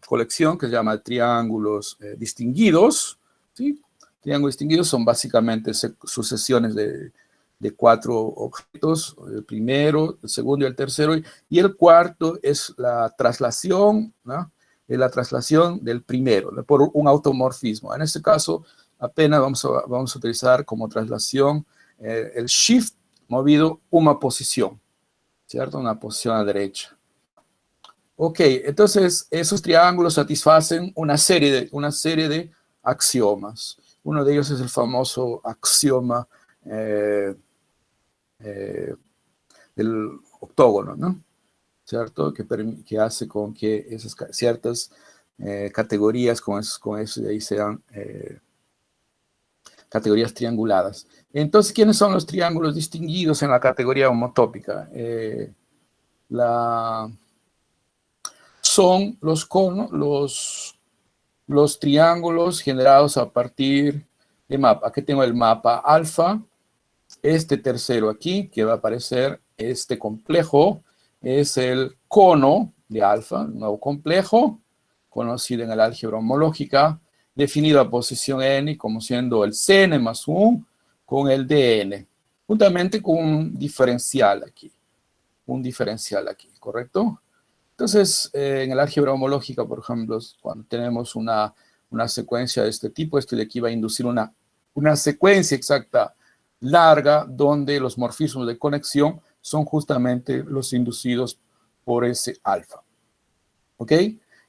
colección que se llama triángulos distinguidos, ¿sí? Triángulos distinguidos son básicamente sucesiones de 4 objetos, el primero, el segundo y el tercero, y el cuarto es la traslación, ¿no?, es la traslación del primero, ¿no?, por un automorfismo. En este caso, apenas vamos a utilizar como traslación el shift movido una posición, ¿cierto? Una posición a la derecha. Ok, entonces esos triángulos satisfacen una serie de axiomas. Uno de ellos es el famoso axioma del octógono, ¿no? ¿cierto? Que hace con que esas ciertas categorías con eso de ahí sean categorías trianguladas. Entonces, ¿quiénes son los triángulos distinguidos en la categoría homotópica? Son los conos, los triángulos generados a partir de mapa. Aquí tengo el mapa alfa. Este tercero aquí, que va a aparecer, este complejo, es el cono de alfa, un nuevo complejo, conocido en el álgebra homológica, definido a posición n como siendo el Cn más 1 con el Dn, juntamente con un diferencial aquí, ¿correcto? Entonces, en el álgebra homológica, por ejemplo, cuando tenemos una secuencia de este tipo, esto de aquí va a inducir una secuencia exacta larga donde los morfismos de conexión son justamente los inducidos por ese alfa. ¿Ok?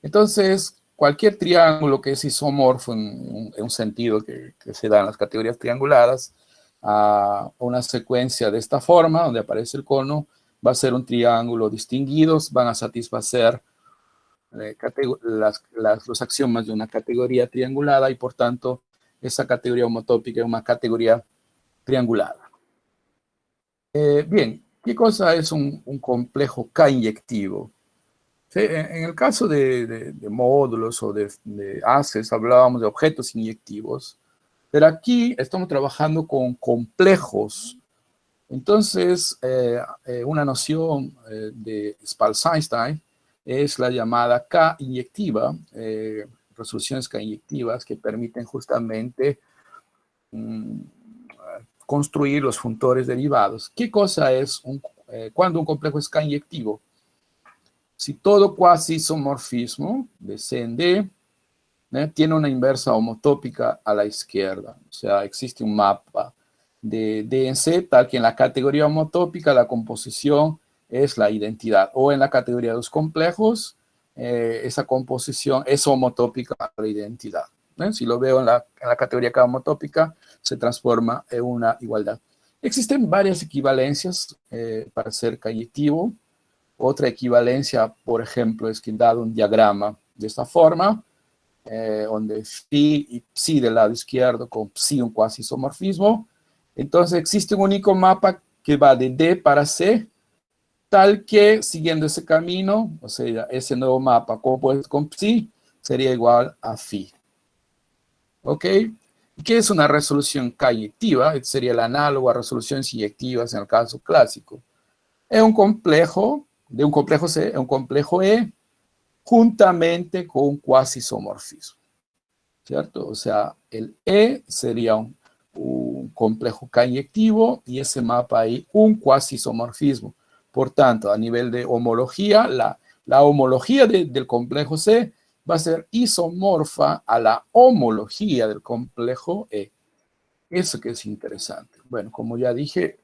Entonces, cualquier triángulo que es isomorfo en un sentido que se da en las categorías trianguladas, a una secuencia de esta forma, donde aparece el cono, va a ser un triángulo distinguido, van a satisfacer los axiomas de una categoría triangulada y por tanto esa categoría homotópica es una categoría triangulada. Bien, ¿qué cosa es un complejo K-inyectivo? Sí, en el caso de módulos o de haces hablábamos de objetos inyectivos, pero aquí estamos trabajando con complejos. Entonces, una noción de Spalz-Einstein es la llamada K-inyectiva, resoluciones K-inyectivas que permiten justamente construir los funtores derivados. ¿Qué cosa es cuando un complejo es K-inyectivo? Si todo cuasi-isomorfismo de C en D tiene una inversa homotópica a la izquierda, o sea, existe un mapa de D en C, tal que en la categoría homotópica la composición es la identidad, o en la categoría de los complejos, esa composición es homotópica a la identidad. Si lo veo en la categoría K homotópica, se transforma en una igualdad. Existen varias equivalencias para ser K-inyectivo. Otra equivalencia, por ejemplo, es que dado un diagrama de esta forma, donde phi y psi del lado izquierdo con psi un cuasi isomorfismo, entonces existe un único mapa que va de D para C, tal que siguiendo ese camino, o sea, ese nuevo mapa compuesto con psi sería igual a phi. ¿Ok? ¿Qué es una resolución K-inyectiva? Sería el análogo a resoluciones inyectivas en el caso clásico. Es un complejo, de un complejo C, es un complejo E, juntamente con un cuasi-isomorfismo, ¿cierto? O sea, el E sería un complejo K-inyectivo y ese mapa ahí un cuasi-isomorfismo. Por tanto, a nivel de homología, la homología del complejo C va a ser isomorfa a la homología del complejo E. Eso que es interesante. Bueno, como ya dije,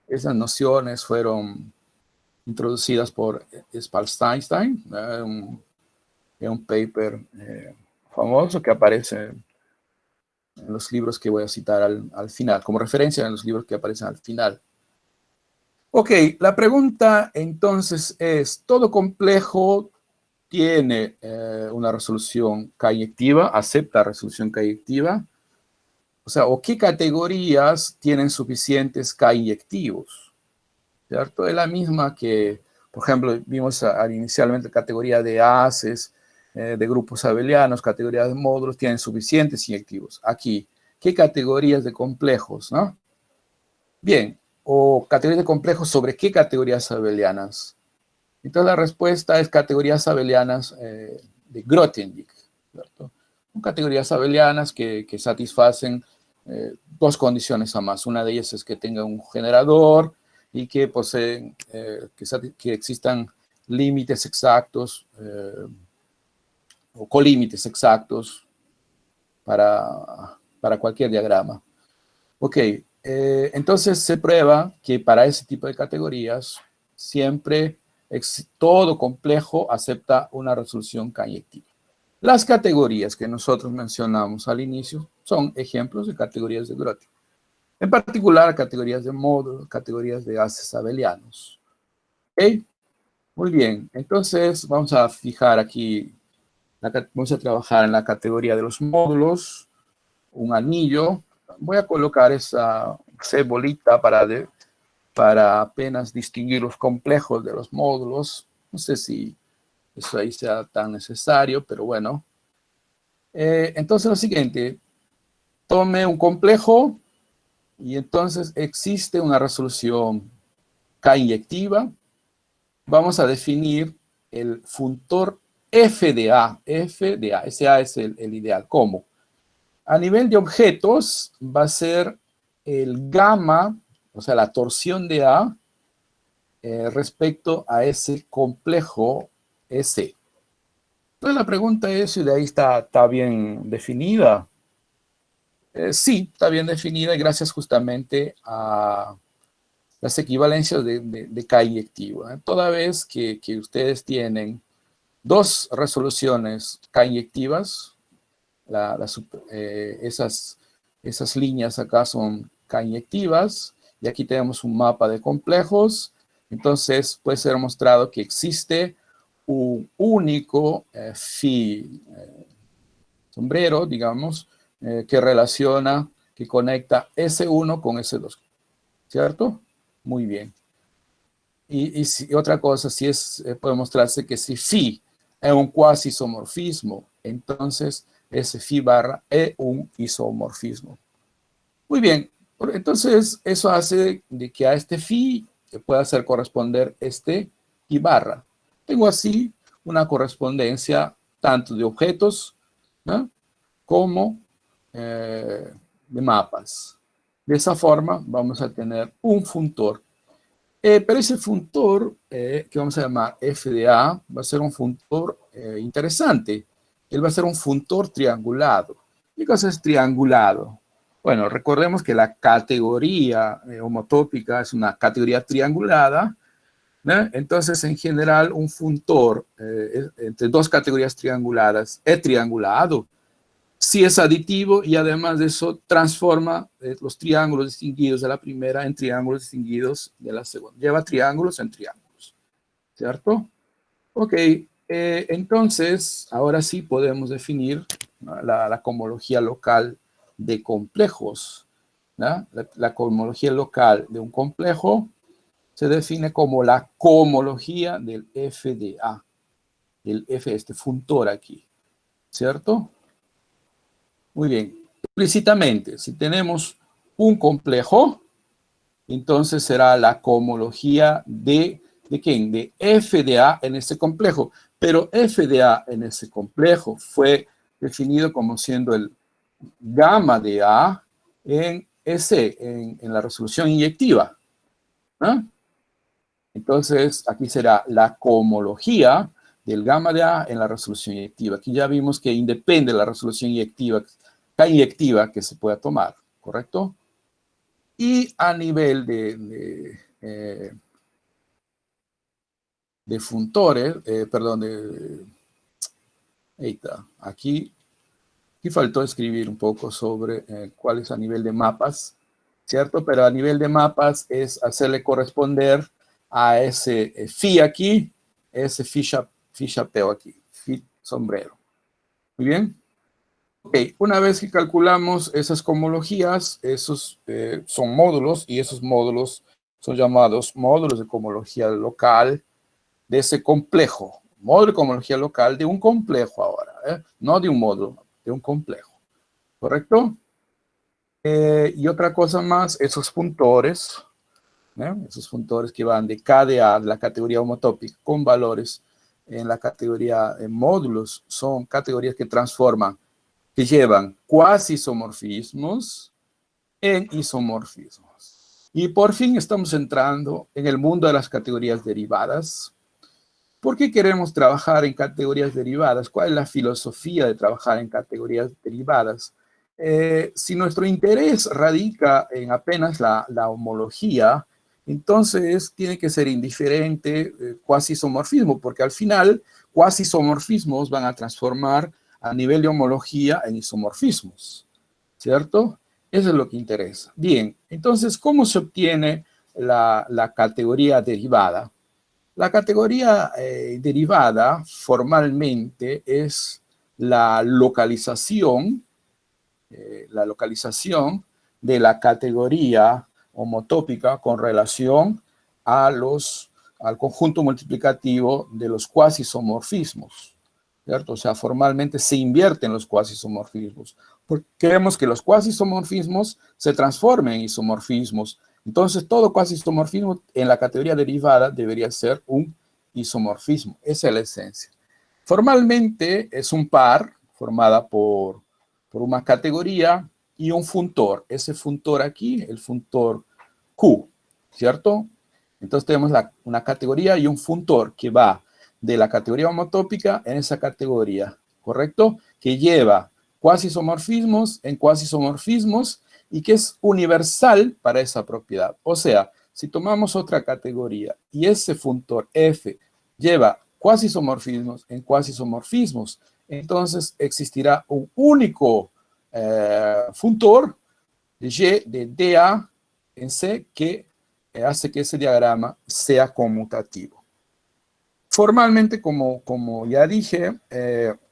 esas nociones fueron introducidas por Spalz-Einstein, un paper famoso que aparece en los libros que voy a citar al final, como referencia en los libros que aparecen al final. Ok, la pregunta entonces es, ¿todo complejo tiene una resolución K-inyectiva, acepta resolución K-inyectiva? O sea, ¿o qué categorías tienen suficientes K-inyectivos? ¿Cierto? Es la misma que, por ejemplo, vimos inicialmente categoría de haces, de grupos abelianos, categorías de módulos, tienen suficientes inyectivos. Aquí, ¿qué categorías de complejos, no? Bien, o categorías de complejos, ¿sobre qué categorías abelianas? Entonces la respuesta es categorías abelianas de Grothendieck, ¿cierto? Son categorías abelianas que satisfacen dos condiciones a más. Una de ellas es que tenga un generador y que poseen, que existan límites exactos o colímites exactos para cualquier diagrama. Ok, entonces se prueba que para ese tipo de categorías siempre todo complejo acepta una resolución K-inyectiva. Las categorías que nosotros mencionamos al inicio son ejemplos de categorías de Grothendieck. En particular, categorías de módulos, categorías de haces abelianos. ¿Okay? Muy bien, entonces vamos a fijar aquí, vamos a trabajar en la categoría de los módulos, un anillo. Voy a colocar esa cebolita para apenas distinguir los complejos de los módulos. No sé si eso ahí sea tan necesario, pero bueno. Entonces lo siguiente, tome un complejo y entonces existe una resolución K inyectiva. Vamos a definir el funtor f de A. Ese A es el ideal. ¿Cómo? A nivel de objetos va a ser el gamma, o sea, la torsión de A respecto a ese complejo S. Entonces la pregunta es si de ahí está bien definida. Sí, está bien definida y gracias justamente a las equivalencias de K inyectivo. Toda vez que ustedes tienen dos resoluciones K inyectivas, esas líneas acá son K inyectivas, y aquí tenemos un mapa de complejos, entonces puede ser mostrado que existe un único phi sombrero, digamos, que conecta S1 con S2, ¿cierto? Muy bien. Y otra cosa, puede mostrarse que si phi es un cuasi isomorfismo, entonces ese phi barra es un isomorfismo. Muy bien, entonces eso hace de que a este phi pueda hacer corresponder este phi barra. Tengo así una correspondencia tanto de objetos, ¿no?, como de mapas. De esa forma vamos a tener un funtor. Pero ese funtor, que vamos a llamar f de A, va a ser un funtor interesante. Él va a ser un funtor triangulado. ¿Qué cosa es triangulado? Bueno, recordemos que la categoría homotópica es una categoría triangulada, ¿no? Entonces, en general, un funtor entre dos categorías trianguladas es triangulado si es aditivo y además de eso transforma los triángulos distinguidos de la primera en triángulos distinguidos de la segunda. Lleva triángulos en triángulos, ¿cierto? Ok, entonces ahora sí podemos definir, ¿no?, la cohomología local de complejos, ¿no? La cohomología local de un complejo se define como la cohomología del f de A, el f, este funtor aquí, ¿cierto? Muy bien. Explícitamente, si tenemos un complejo, entonces será la cohomología ¿de quién? De f de A en ese complejo. Pero f de A en ese complejo fue definido como siendo el gamma de A en la resolución inyectiva, ¿no? Entonces, aquí será la cohomología del gamma de A en la resolución inyectiva. Aquí ya vimos que independe de la resolución inyectiva, K inyectiva que se pueda tomar, ¿correcto? Y a nivel de funtores, perdón, ahí está. Aquí faltó escribir un poco sobre cuál es a nivel de mapas, ¿cierto? Pero a nivel de mapas es hacerle corresponder a ese phi aquí, ese phi chapeo aquí, phi sombrero. Muy bien. Ok, una vez que calculamos esas cohomologías, esos son módulos, y esos módulos son llamados módulos de cohomología local de ese complejo. Módulo de cohomología local de un complejo ahora, no de un módulo, de un complejo. ¿Correcto? Y otra cosa más, esos funtores, ¿no?, esos funtores que van de K de A, de la categoría homotópica, con valores en la categoría módulos, son categorías que transforman, que llevan cuasi isomorfismos en isomorfismos. Y por fin estamos entrando en el mundo de las categorías derivadas. ¿Por qué queremos trabajar en categorías derivadas? ¿Cuál es la filosofía de trabajar en categorías derivadas? Si nuestro interés radica en apenas la homología, entonces tiene que ser indiferente cuasi isomorfismo, porque al final cuasi isomorfismos van a transformar a nivel de homología en isomorfismos, ¿cierto? Eso es lo que interesa. Bien, entonces, ¿cómo se obtiene la categoría derivada? La categoría derivada formalmente es la localización de la categoría homotópica con relación al conjunto multiplicativo de los cuasisomorfismos, ¿cierto? O sea, formalmente se invierten los cuasisomorfismos, porque queremos que los cuasisomorfismos se transformen en isomorfismos. Entonces, todo cuasisomorfismo en la categoría derivada debería ser un isomorfismo. Esa es la esencia. Formalmente es un par formada por una categoría y un funtor. Ese funtor aquí, el funtor Q, ¿cierto? Entonces tenemos una categoría y un funtor que va de la categoría homotópica en esa categoría, ¿correcto? Que lleva cuasisomorfismos en cuasisomorfismos y que es universal para esa propiedad. O sea, si tomamos otra categoría y ese funtor F lleva cuasisomorfismos en cuasisomorfismos, entonces existirá un único funtor de Y de DA en C que hace que ese diagrama sea conmutativo. Formalmente, como ya dije,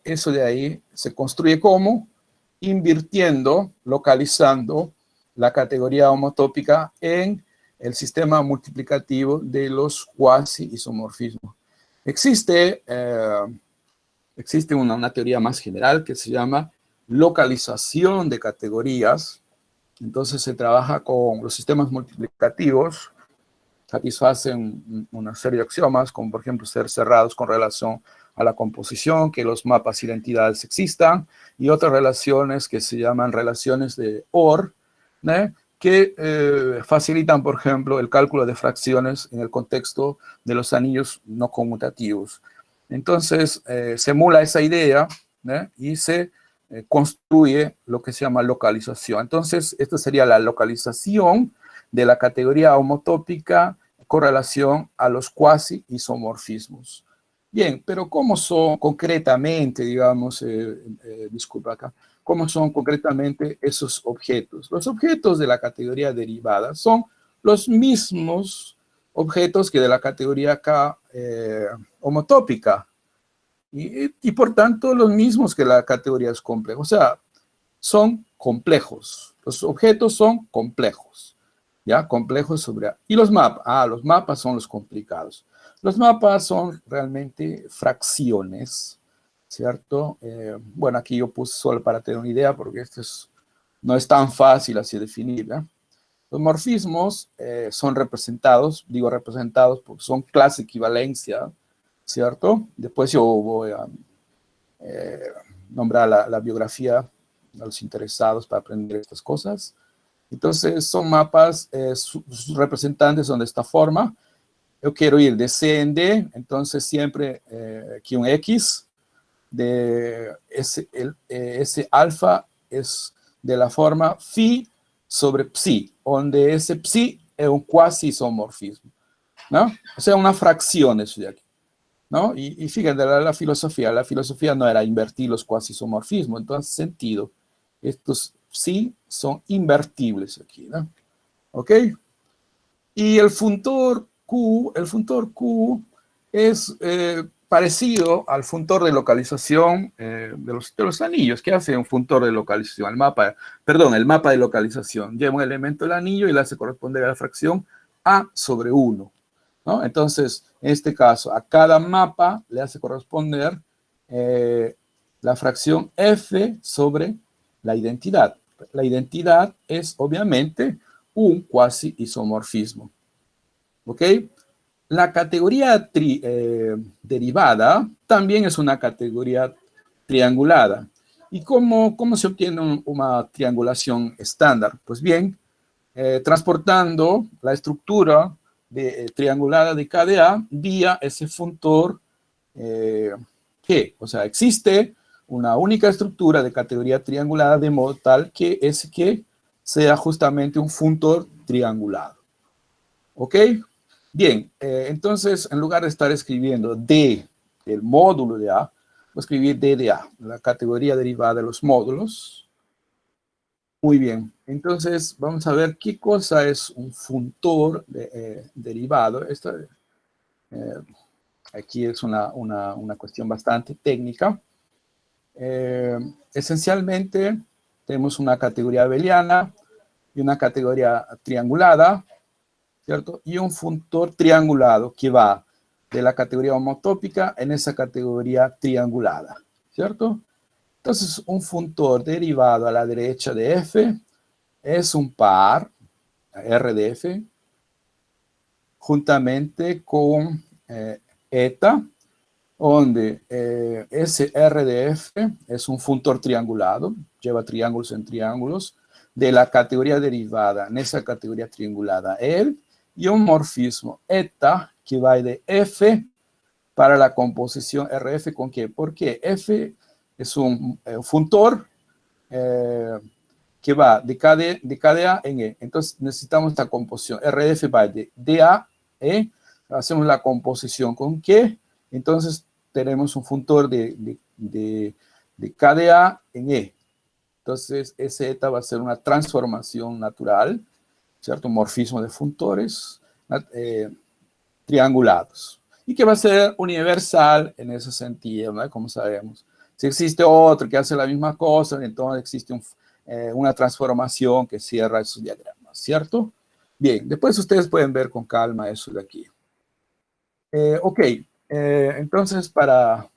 eso de ahí se construye como invirtiendo, localizando la categoría homotópica en el sistema multiplicativo de los cuasi-isomorfismos. Existe una teoría más general que se llama localización de categorías. Entonces se trabaja con los sistemas multiplicativos, satisfacen una serie de axiomas, como por ejemplo ser cerrados con relación a la composición, que los mapas identidades existan, y otras relaciones que se llaman relaciones de OR, ¿no? Que facilitan, por ejemplo, el cálculo de fracciones en el contexto de los anillos no conmutativos. Entonces, se emula esa idea, ¿no? Y se construye lo que se llama localización. Entonces, esta sería la localización de la categoría homotópica con relación a los cuasi-isomorfismos. Bien, pero ¿cómo son concretamente, digamos, disculpa acá, cómo son concretamente esos objetos? Los objetos de la categoría derivada son los mismos objetos que de la categoría acá homotópica y por tanto los mismos que la categoría es compleja. O sea, son complejos. Los objetos son complejos. ¿Ya? Complejos sobre... Y los mapas. Los mapas son los complicados. Los mapas son realmente fracciones, ¿cierto? Bueno, aquí yo puse solo para tener una idea, porque esto no es tan fácil así definir, ¿ya? Los morfismos son representados, digo representados porque son clase equivalencia, ¿cierto? Después yo voy a nombrar la biografía a los interesados para aprender estas cosas. Entonces, son mapas, sus representantes son de esta forma. Yo quiero ir de C en D, entonces siempre aquí un X, de ese alfa es de la forma phi sobre psi, donde ese psi es un cuasi-isomorfismo, ¿no? O sea, una fracción eso de aquí, ¿no? Y fíjate, la filosofía no era invertir los cuasi-isomorfismos, entonces sentido, estos sí son invertibles aquí, ¿no? ¿Ok? Y el funtor Q es parecido al funtor de localización de los anillos. ¿Qué hace un funtor de localización? El mapa de localización. Lleva un elemento del anillo y le hace corresponder a la fracción A sobre 1, ¿no? Entonces, en este caso, a cada mapa le hace corresponder la fracción F sobre la identidad. La identidad es, obviamente, un cuasi-isomorfismo. ¿Ok? La categoría derivada también es una categoría triangulada. ¿Y cómo se obtiene una triangulación estándar? Pues bien, transportando la estructura triangulada de KDA vía ese funtor G. O sea, existe una única estructura de categoría triangulada de modo tal que ese que sea justamente un funtor triangulado. ¿Ok? Bien, entonces en lugar de estar escribiendo D del módulo de A, voy a escribir D de A, la categoría derivada de los módulos. Muy bien, entonces vamos a ver qué cosa es un funtor derivado. Aquí es una cuestión bastante técnica. Esencialmente, tenemos una categoría abeliana y una categoría triangulada, ¿cierto? Y un funtor triangulado que va de la categoría homotópica en esa categoría triangulada, ¿cierto? Entonces, un funtor derivado a la derecha de f es un par, R de f, juntamente con eta, donde ese R de f es un funtor triangulado, lleva triángulos en triángulos, de la categoría derivada en esa categoría triangulada L, y un morfismo eta que va de f para la composición RF con qué. Porque f es un funtor que va de KDA en E. Entonces necesitamos esta composición. RF va de DA a E. Hacemos la composición con qué. Entonces tenemos un funtor de KDA en E. Entonces ese eta va a ser una transformación natural, ¿cierto? Un morfismo de funtores triangulados. Y que va a ser universal en ese sentido, ¿no? Como sabemos. Si existe otro que hace la misma cosa, entonces existe una transformación que cierra esos diagramas, ¿cierto? Bien, después ustedes pueden ver con calma eso de aquí. Ok, entonces para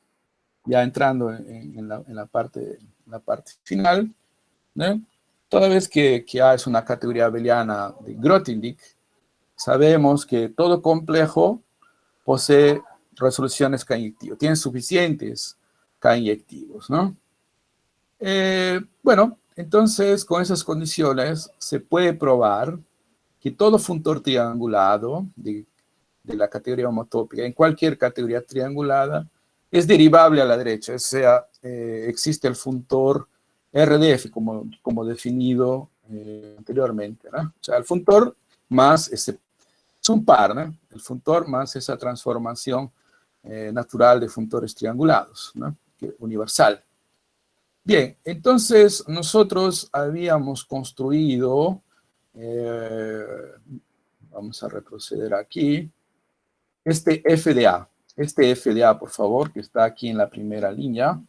ya entrando en la parte final, ¿no? Toda vez que A es una categoría abeliana de Grothendieck, sabemos que todo complejo posee resoluciones K-inyectivas, tiene suficientes K-inyectivos, ¿no? Bueno, entonces con esas condiciones se puede probar que todo funtor triangulado de la categoría homotópica, en cualquier categoría triangulada, es derivable a la derecha, o sea, existe el funtor RDF como definido anteriormente, ¿no? O sea, el funtor más es un par, ¿no? El funtor más esa transformación natural de funtores triangulados, ¿no? Universal. Bien, entonces nosotros habíamos construido, vamos a retroceder aquí, este FDA, por favor, que está aquí en la primera línea.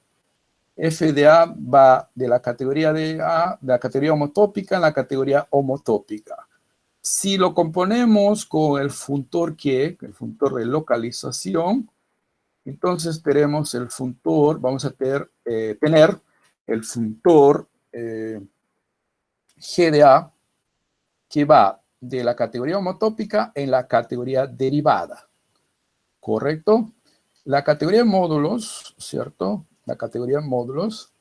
FDA va de la categoría de A, de la categoría homotópica en la categoría homotópica. Si lo componemos con el funtor que, el funtor de localización, entonces tenemos el funtor, vamos a tener el funtor GDA que va de la categoría homotópica en la categoría derivada, ¿correcto? La categoría de módulos, ¿cierto? La categoría de módulos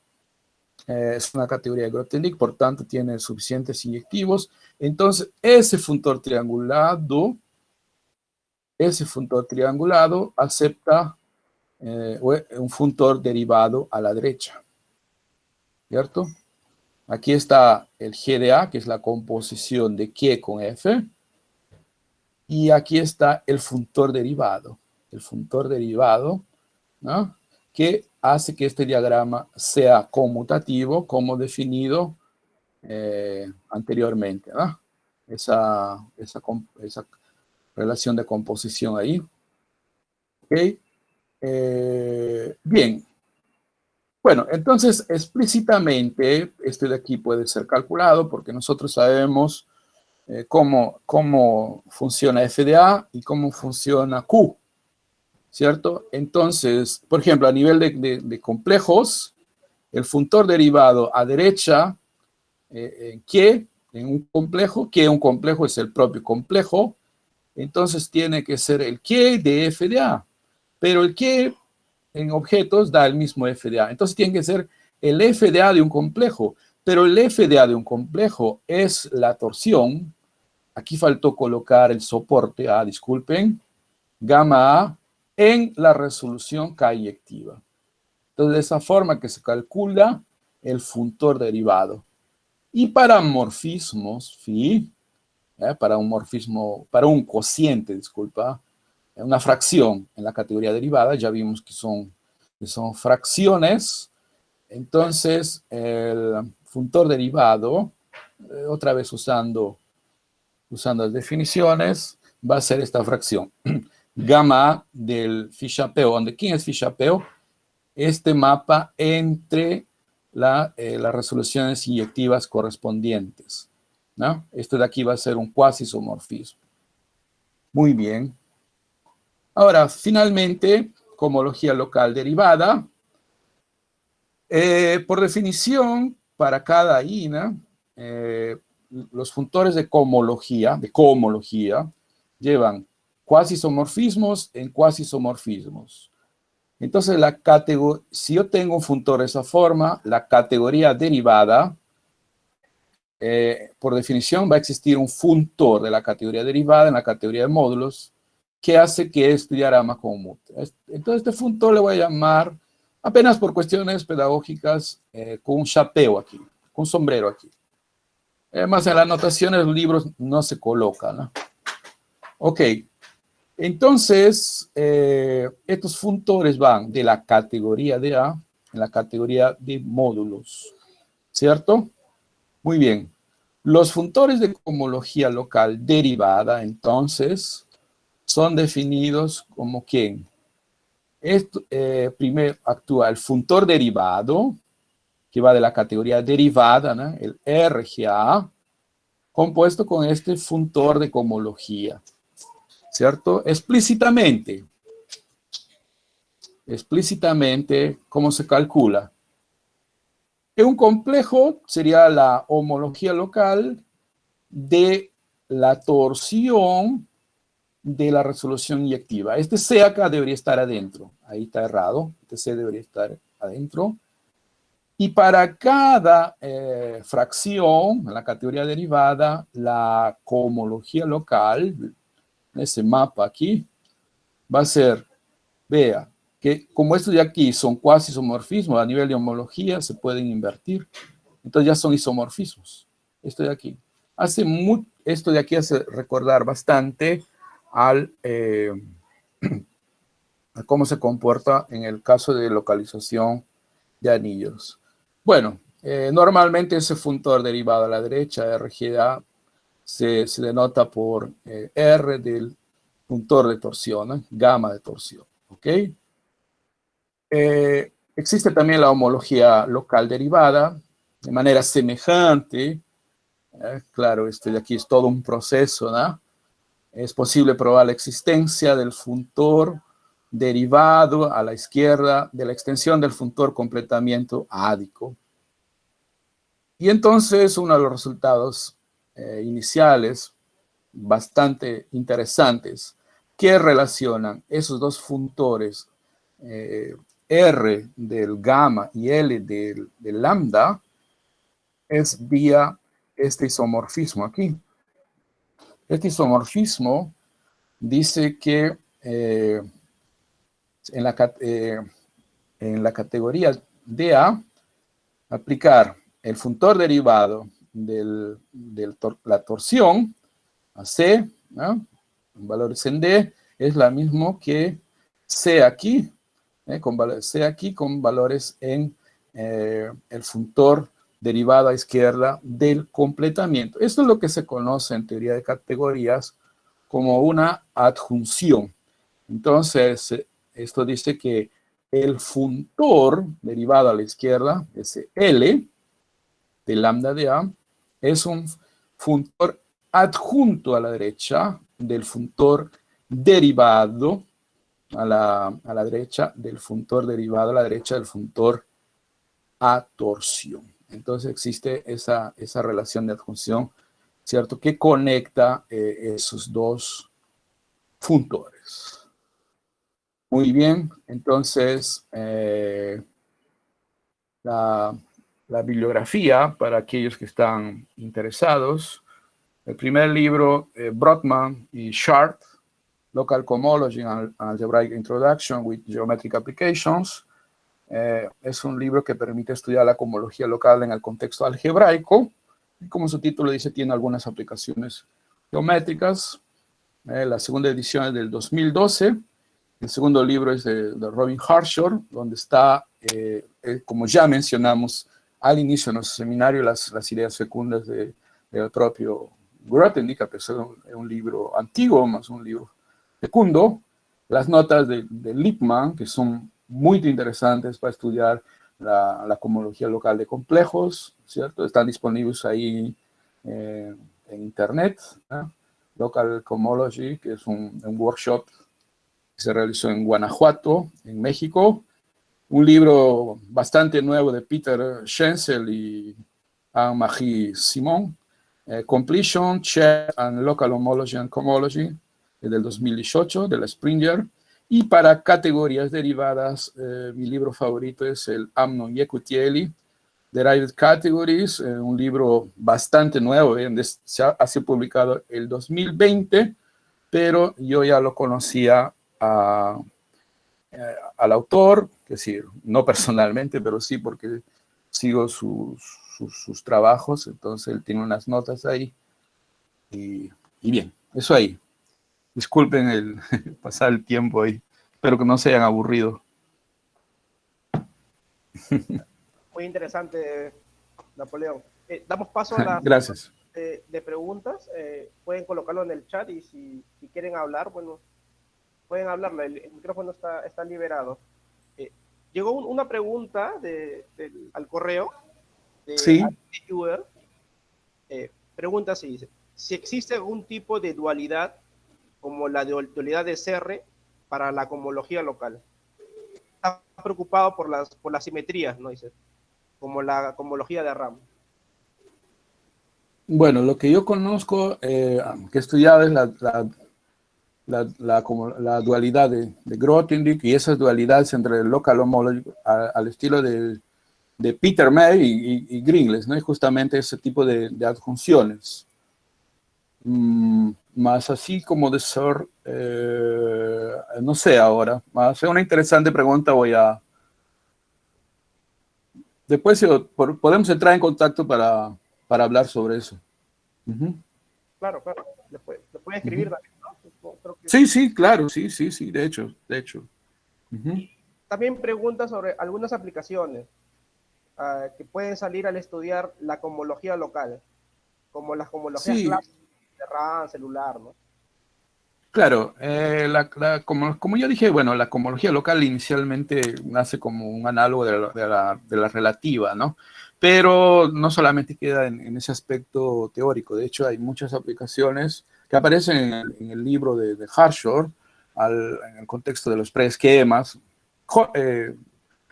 es una categoría de Grothendieck, por tanto tiene suficientes inyectivos. Entonces, ese funtor triangulado acepta un funtor derivado a la derecha, ¿cierto? Aquí está el GDA, que es la composición de Q con F, y aquí está el funtor derivado, ¿no? Que hace que este diagrama sea conmutativo, como definido anteriormente, ¿no? Esa relación de composición ahí. ¿Ok? Bien. Bueno, entonces explícitamente este de aquí puede ser calculado porque nosotros sabemos cómo funciona FDA y cómo funciona Q, ¿cierto? Entonces, por ejemplo, a nivel de complejos, el funtor derivado a derecha, en un complejo, que un complejo es el propio complejo, entonces tiene que ser el Q de FDA, pero el Q en objetos da el mismo FDA, entonces tiene que ser el FDA de un complejo, pero el FDA de un complejo es la torsión, aquí faltó colocar el soporte A, disculpen, gamma A, en la resolución K-inyectiva. Entonces, de esa forma que se calcula el funtor derivado. Y para morfismos, para un cociente, disculpa, una fracción en la categoría derivada, ya vimos que son fracciones, entonces el funtor derivado, otra vez usando las definiciones, va a ser esta fracción. gamma A del fichapeo, donde ¿quién es fichapeo? Este mapa entre las resoluciones inyectivas correspondientes, ¿no? Esto de aquí va a ser un cuasi-isomorfismo. Muy bien. Ahora, finalmente, cohomología local derivada. Por definición, para cada INA, los funtores de cohomología llevan cuasi-isomorfismos en cuasi-isomorfismos. Entonces, si yo tengo un funtor de esa forma, la categoría derivada, por definición, va a existir un funtor de la categoría derivada en la categoría de módulos que hace que este diagrama conmute. Entonces, este funtor le voy a llamar, apenas por cuestiones pedagógicas, con un chapeo aquí, con un sombrero aquí. Además, en las anotaciones de los libros no se coloca, ¿no? Ok. Entonces, estos funtores van de la categoría de A en la categoría de módulos, ¿cierto? Muy bien. Los funtores de cohomología local derivada, entonces, son definidos como ¿quién? Primero actúa el funtor derivado, que va de la categoría derivada, ¿no? El RGA, compuesto con este funtor de cohomología, ¿cierto? Explícitamente, ¿cómo se calcula? En un complejo sería la homología local de la torsión de la resolución inyectiva. Este C acá debería estar adentro. Ahí está errado. Este C debería estar adentro. Y para cada fracción, en la categoría derivada, la cohomología local, ese mapa aquí, va a ser, vea, que como estos de aquí son cuasi isomorfismos, a nivel de homología se pueden invertir. Entonces ya son isomorfismos. Esto de aquí. Esto de aquí hace recordar bastante a cómo se comporta en el caso de localización de anillos. Bueno, normalmente ese funtor derivado a la derecha, RGA, se denota por R del funtor de torsión, ¿no? Gamma de torsión, ¿ok? Existe también la homología local derivada, de manera semejante. Claro, esto de aquí es todo un proceso, ¿no? Es posible probar la existencia del funtor derivado a la izquierda de la extensión del funtor completamiento ádico. Y entonces uno de los resultados iniciales bastante interesantes que relacionan esos dos funtores R del gamma y L del lambda es vía este isomorfismo aquí. Este isomorfismo dice que en la categoría de A, aplicar el funtor derivado de la torsión a C, ¿no? Valores en D, es la misma que C aquí, con valores en el funtor derivado a izquierda del completamiento. Esto es lo que se conoce en teoría de categorías como una adjunción. Entonces, esto dice que el funtor derivado a la izquierda, ese L, de lambda de A, es un funtor adjunto a la derecha del funtor derivado a la derecha del funtor derivado a la derecha del funtor a torsión. Entonces existe esa relación de adjunción, ¿cierto? Que conecta esos dos funtores. Muy bien, entonces la bibliografía para aquellos que están interesados. El primer libro, Brodmann y Sharp, Local Cohomology and Algebraic Introduction with Geometric Applications. Es un libro que permite estudiar la cohomología local en el contexto algebraico. Y como su título dice, tiene algunas aplicaciones geométricas. La segunda edición es del 2012. El segundo libro es de Robin Harshor, donde está, como ya mencionamos al inicio de nuestro seminario, las ideas fecundas del propio Grothendieck, que es un libro antiguo, más un libro fecundo. las notas de Lippmann, que son muy interesantes para estudiar la cohomología local de complejos, ¿cierto? Están disponibles ahí en internet, ¿no? Local Cohomology, que es un workshop que se realizó en Guanajuato, en México. Un libro bastante nuevo de Peter Schenzel y Anne-Marie Simon, Completion, Check and Local Homology and Cohomology, del 2018, de la Springer. Y para categorías derivadas, mi libro favorito es el Amnon Yekutieli, Derived Categories, un libro bastante nuevo, se ha sido publicado el 2020, pero yo ya lo conocía al autor, que sí, no personalmente, pero sí porque sigo sus trabajos, entonces él tiene unas notas ahí, y bien, eso ahí. Disculpen el pasar el tiempo ahí, espero que no se hayan aburrido. Muy interesante, Napoleón. Damos paso a las Gracias. De preguntas. Pueden colocarlo en el chat y si quieren hablar, bueno, pueden hablarlo. El micrófono está liberado. Llegó una pregunta al correo de Sí. Viewer. Pregunta así, dice, si existe algún tipo de dualidad como la dualidad de Serre para la cohomología local. Está preocupado por las simetrías, ¿no? Dice, como la cohomología de RAM. Bueno, lo que yo conozco, que he estudiado es la dualidad de Grothendieck y esas dualidades entre el local homology al estilo de Peter May y Gringles, ¿no? Y justamente ese tipo de adjunciones. Más así como de ser, no sé ahora, más es una interesante pregunta, después podemos entrar en contacto para hablar sobre eso. Claro, le puede escribir también, ¿no? Creo que Sí, claro, sí, de hecho. También pregunta sobre algunas aplicaciones que pueden salir al estudiar la cohomología local, como las cohomologías clásicas de RAM, celular, ¿no? Claro, como yo dije, bueno, la cohomología local inicialmente nace como un análogo de la relativa, ¿no? Pero no solamente queda en ese aspecto teórico, de hecho hay muchas aplicaciones que aparecen en el libro de Harshor, en el contexto de los preesquemas.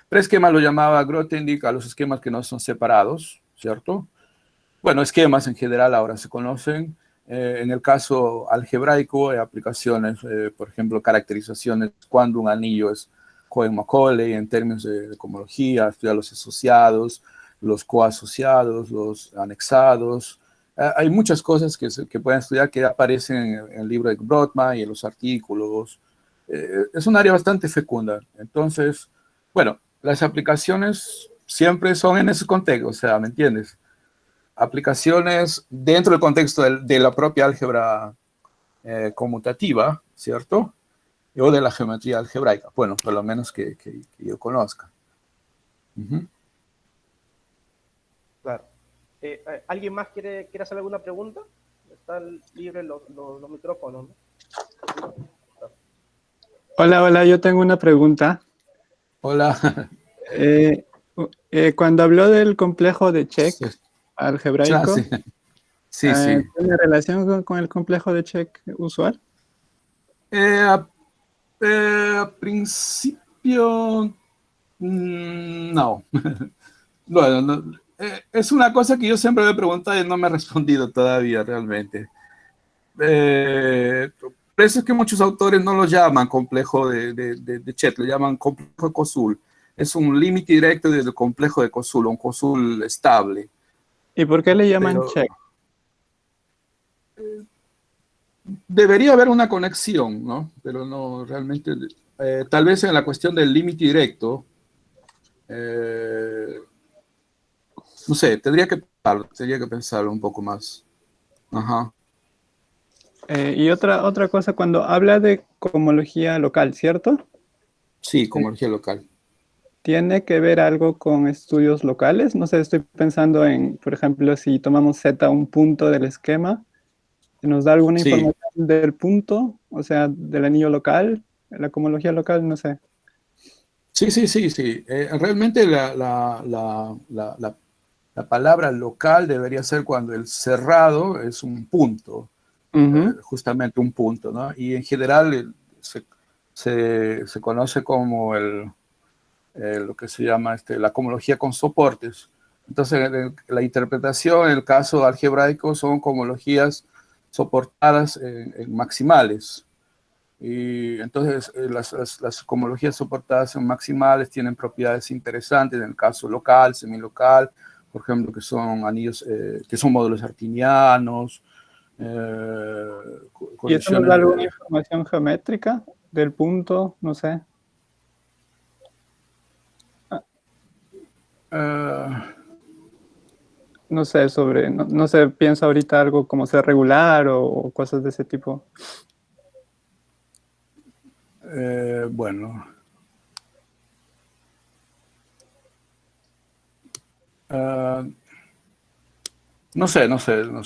Preesquema lo llamaba Grothendieck a los esquemas que no son separados, ¿cierto? Bueno, esquemas en general ahora se conocen. En el caso algebraico hay aplicaciones, por ejemplo, caracterizaciones cuando un anillo es Cohen-Macaulay en términos de cohomología, estudiar los asociados, los coasociados, los anexados. Hay muchas cosas que pueden estudiar que aparecen en el libro de Brodmann y en los artículos. Es un área bastante fecunda. Entonces, bueno, las aplicaciones siempre son en ese contexto, o sea, ¿me entiendes? Aplicaciones dentro del contexto de la propia álgebra conmutativa, ¿cierto? O de la geometría algebraica, bueno, por lo menos que yo conozca. Claro. ¿Alguien más quiere hacer alguna pregunta? Están libres los micrófonos, ¿no? Hola, yo tengo una pregunta. Hola. Cuando habló del complejo de Čech algebraico, sí. ¿tiene relación con el complejo de Čech usual? A principio, no. Bueno, no, es una cosa que yo siempre me he preguntado y no me he respondido todavía realmente. Por eso es que muchos autores no lo llaman complejo de Čech, lo llaman complejo de Koszul. Es un límite directo del complejo de Koszul, un Koszul estable. ¿Y por qué le llaman Čech? Debería haber una conexión, ¿no? Pero no, realmente, tal vez en la cuestión del límite directo, no sé, tendría que pensarlo un poco más. Ajá. Y otra cosa, cuando habla de cohomología local, ¿cierto? Sí, cohomología local. ¿Tiene que ver algo con estudios locales? No sé, estoy pensando en, por ejemplo, si tomamos Z, un punto del esquema, ¿nos da alguna información del punto, o sea, del anillo local? la cohomología local, no sé. Sí, sí, sí, sí. Realmente la palabra local debería ser cuando el cerrado es un punto, justamente un punto, ¿no? Y en general se conoce como lo que se llama la cohomología con soportes. Entonces, la interpretación en el caso algebraico son cohomologías soportadas en maximales. Y entonces las cohomologías soportadas en maximales tienen propiedades interesantes en el caso local, semilocal, por ejemplo, que son anillos, que son módulos artinianos, ¿Y eso nos da condiciones alguna información geométrica del punto? No sé. No sé, no sé, pienso ahorita algo como ser regular o cosas de ese tipo. bueno. No sé,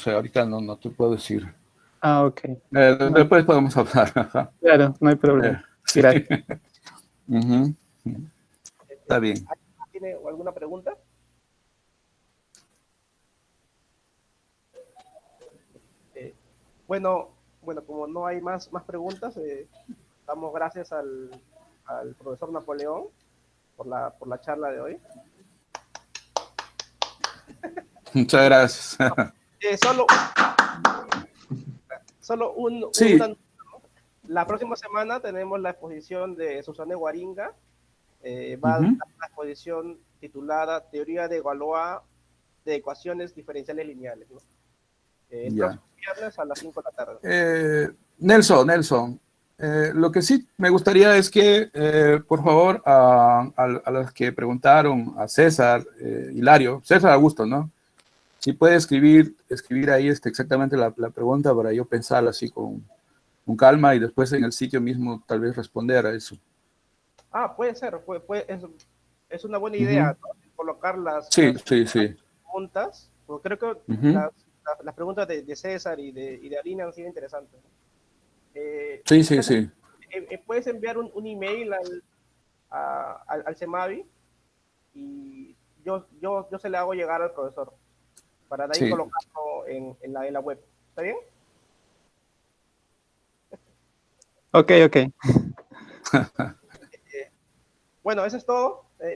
ahorita no te puedo decir. Ah, ok. Después podemos hablar. Claro, no hay problema. Sí. Gracias. Ujú. Está bien. ¿Alguien tiene alguna pregunta? Bueno, como no hay más preguntas, damos gracias al profesor Napoleón por la charla de hoy. Muchas gracias. Sí. La próxima semana tenemos la exposición de Susana Guaringa. Va a dar una exposición titulada Teoría de Galois de ecuaciones diferenciales lineales, ¿no? El próximo viernes a las 5 de la tarde. Nelson, lo que sí me gustaría es que, por favor, a los que preguntaron, a César, Hilario, César Augusto, ¿no? Si puede escribir ahí exactamente la pregunta para yo pensarla así con calma y después en el sitio mismo tal vez responder a eso. Puede ser, es una buena idea, ¿no? Colocar las preguntas, porque creo que las preguntas de César y de Alina han sido interesantes. Sí. Puedes enviar un email al CEMAVI y yo se le hago llegar al profesor para de ahí colocarlo en la web. ¿Está bien? Ok. Bueno, eso es todo.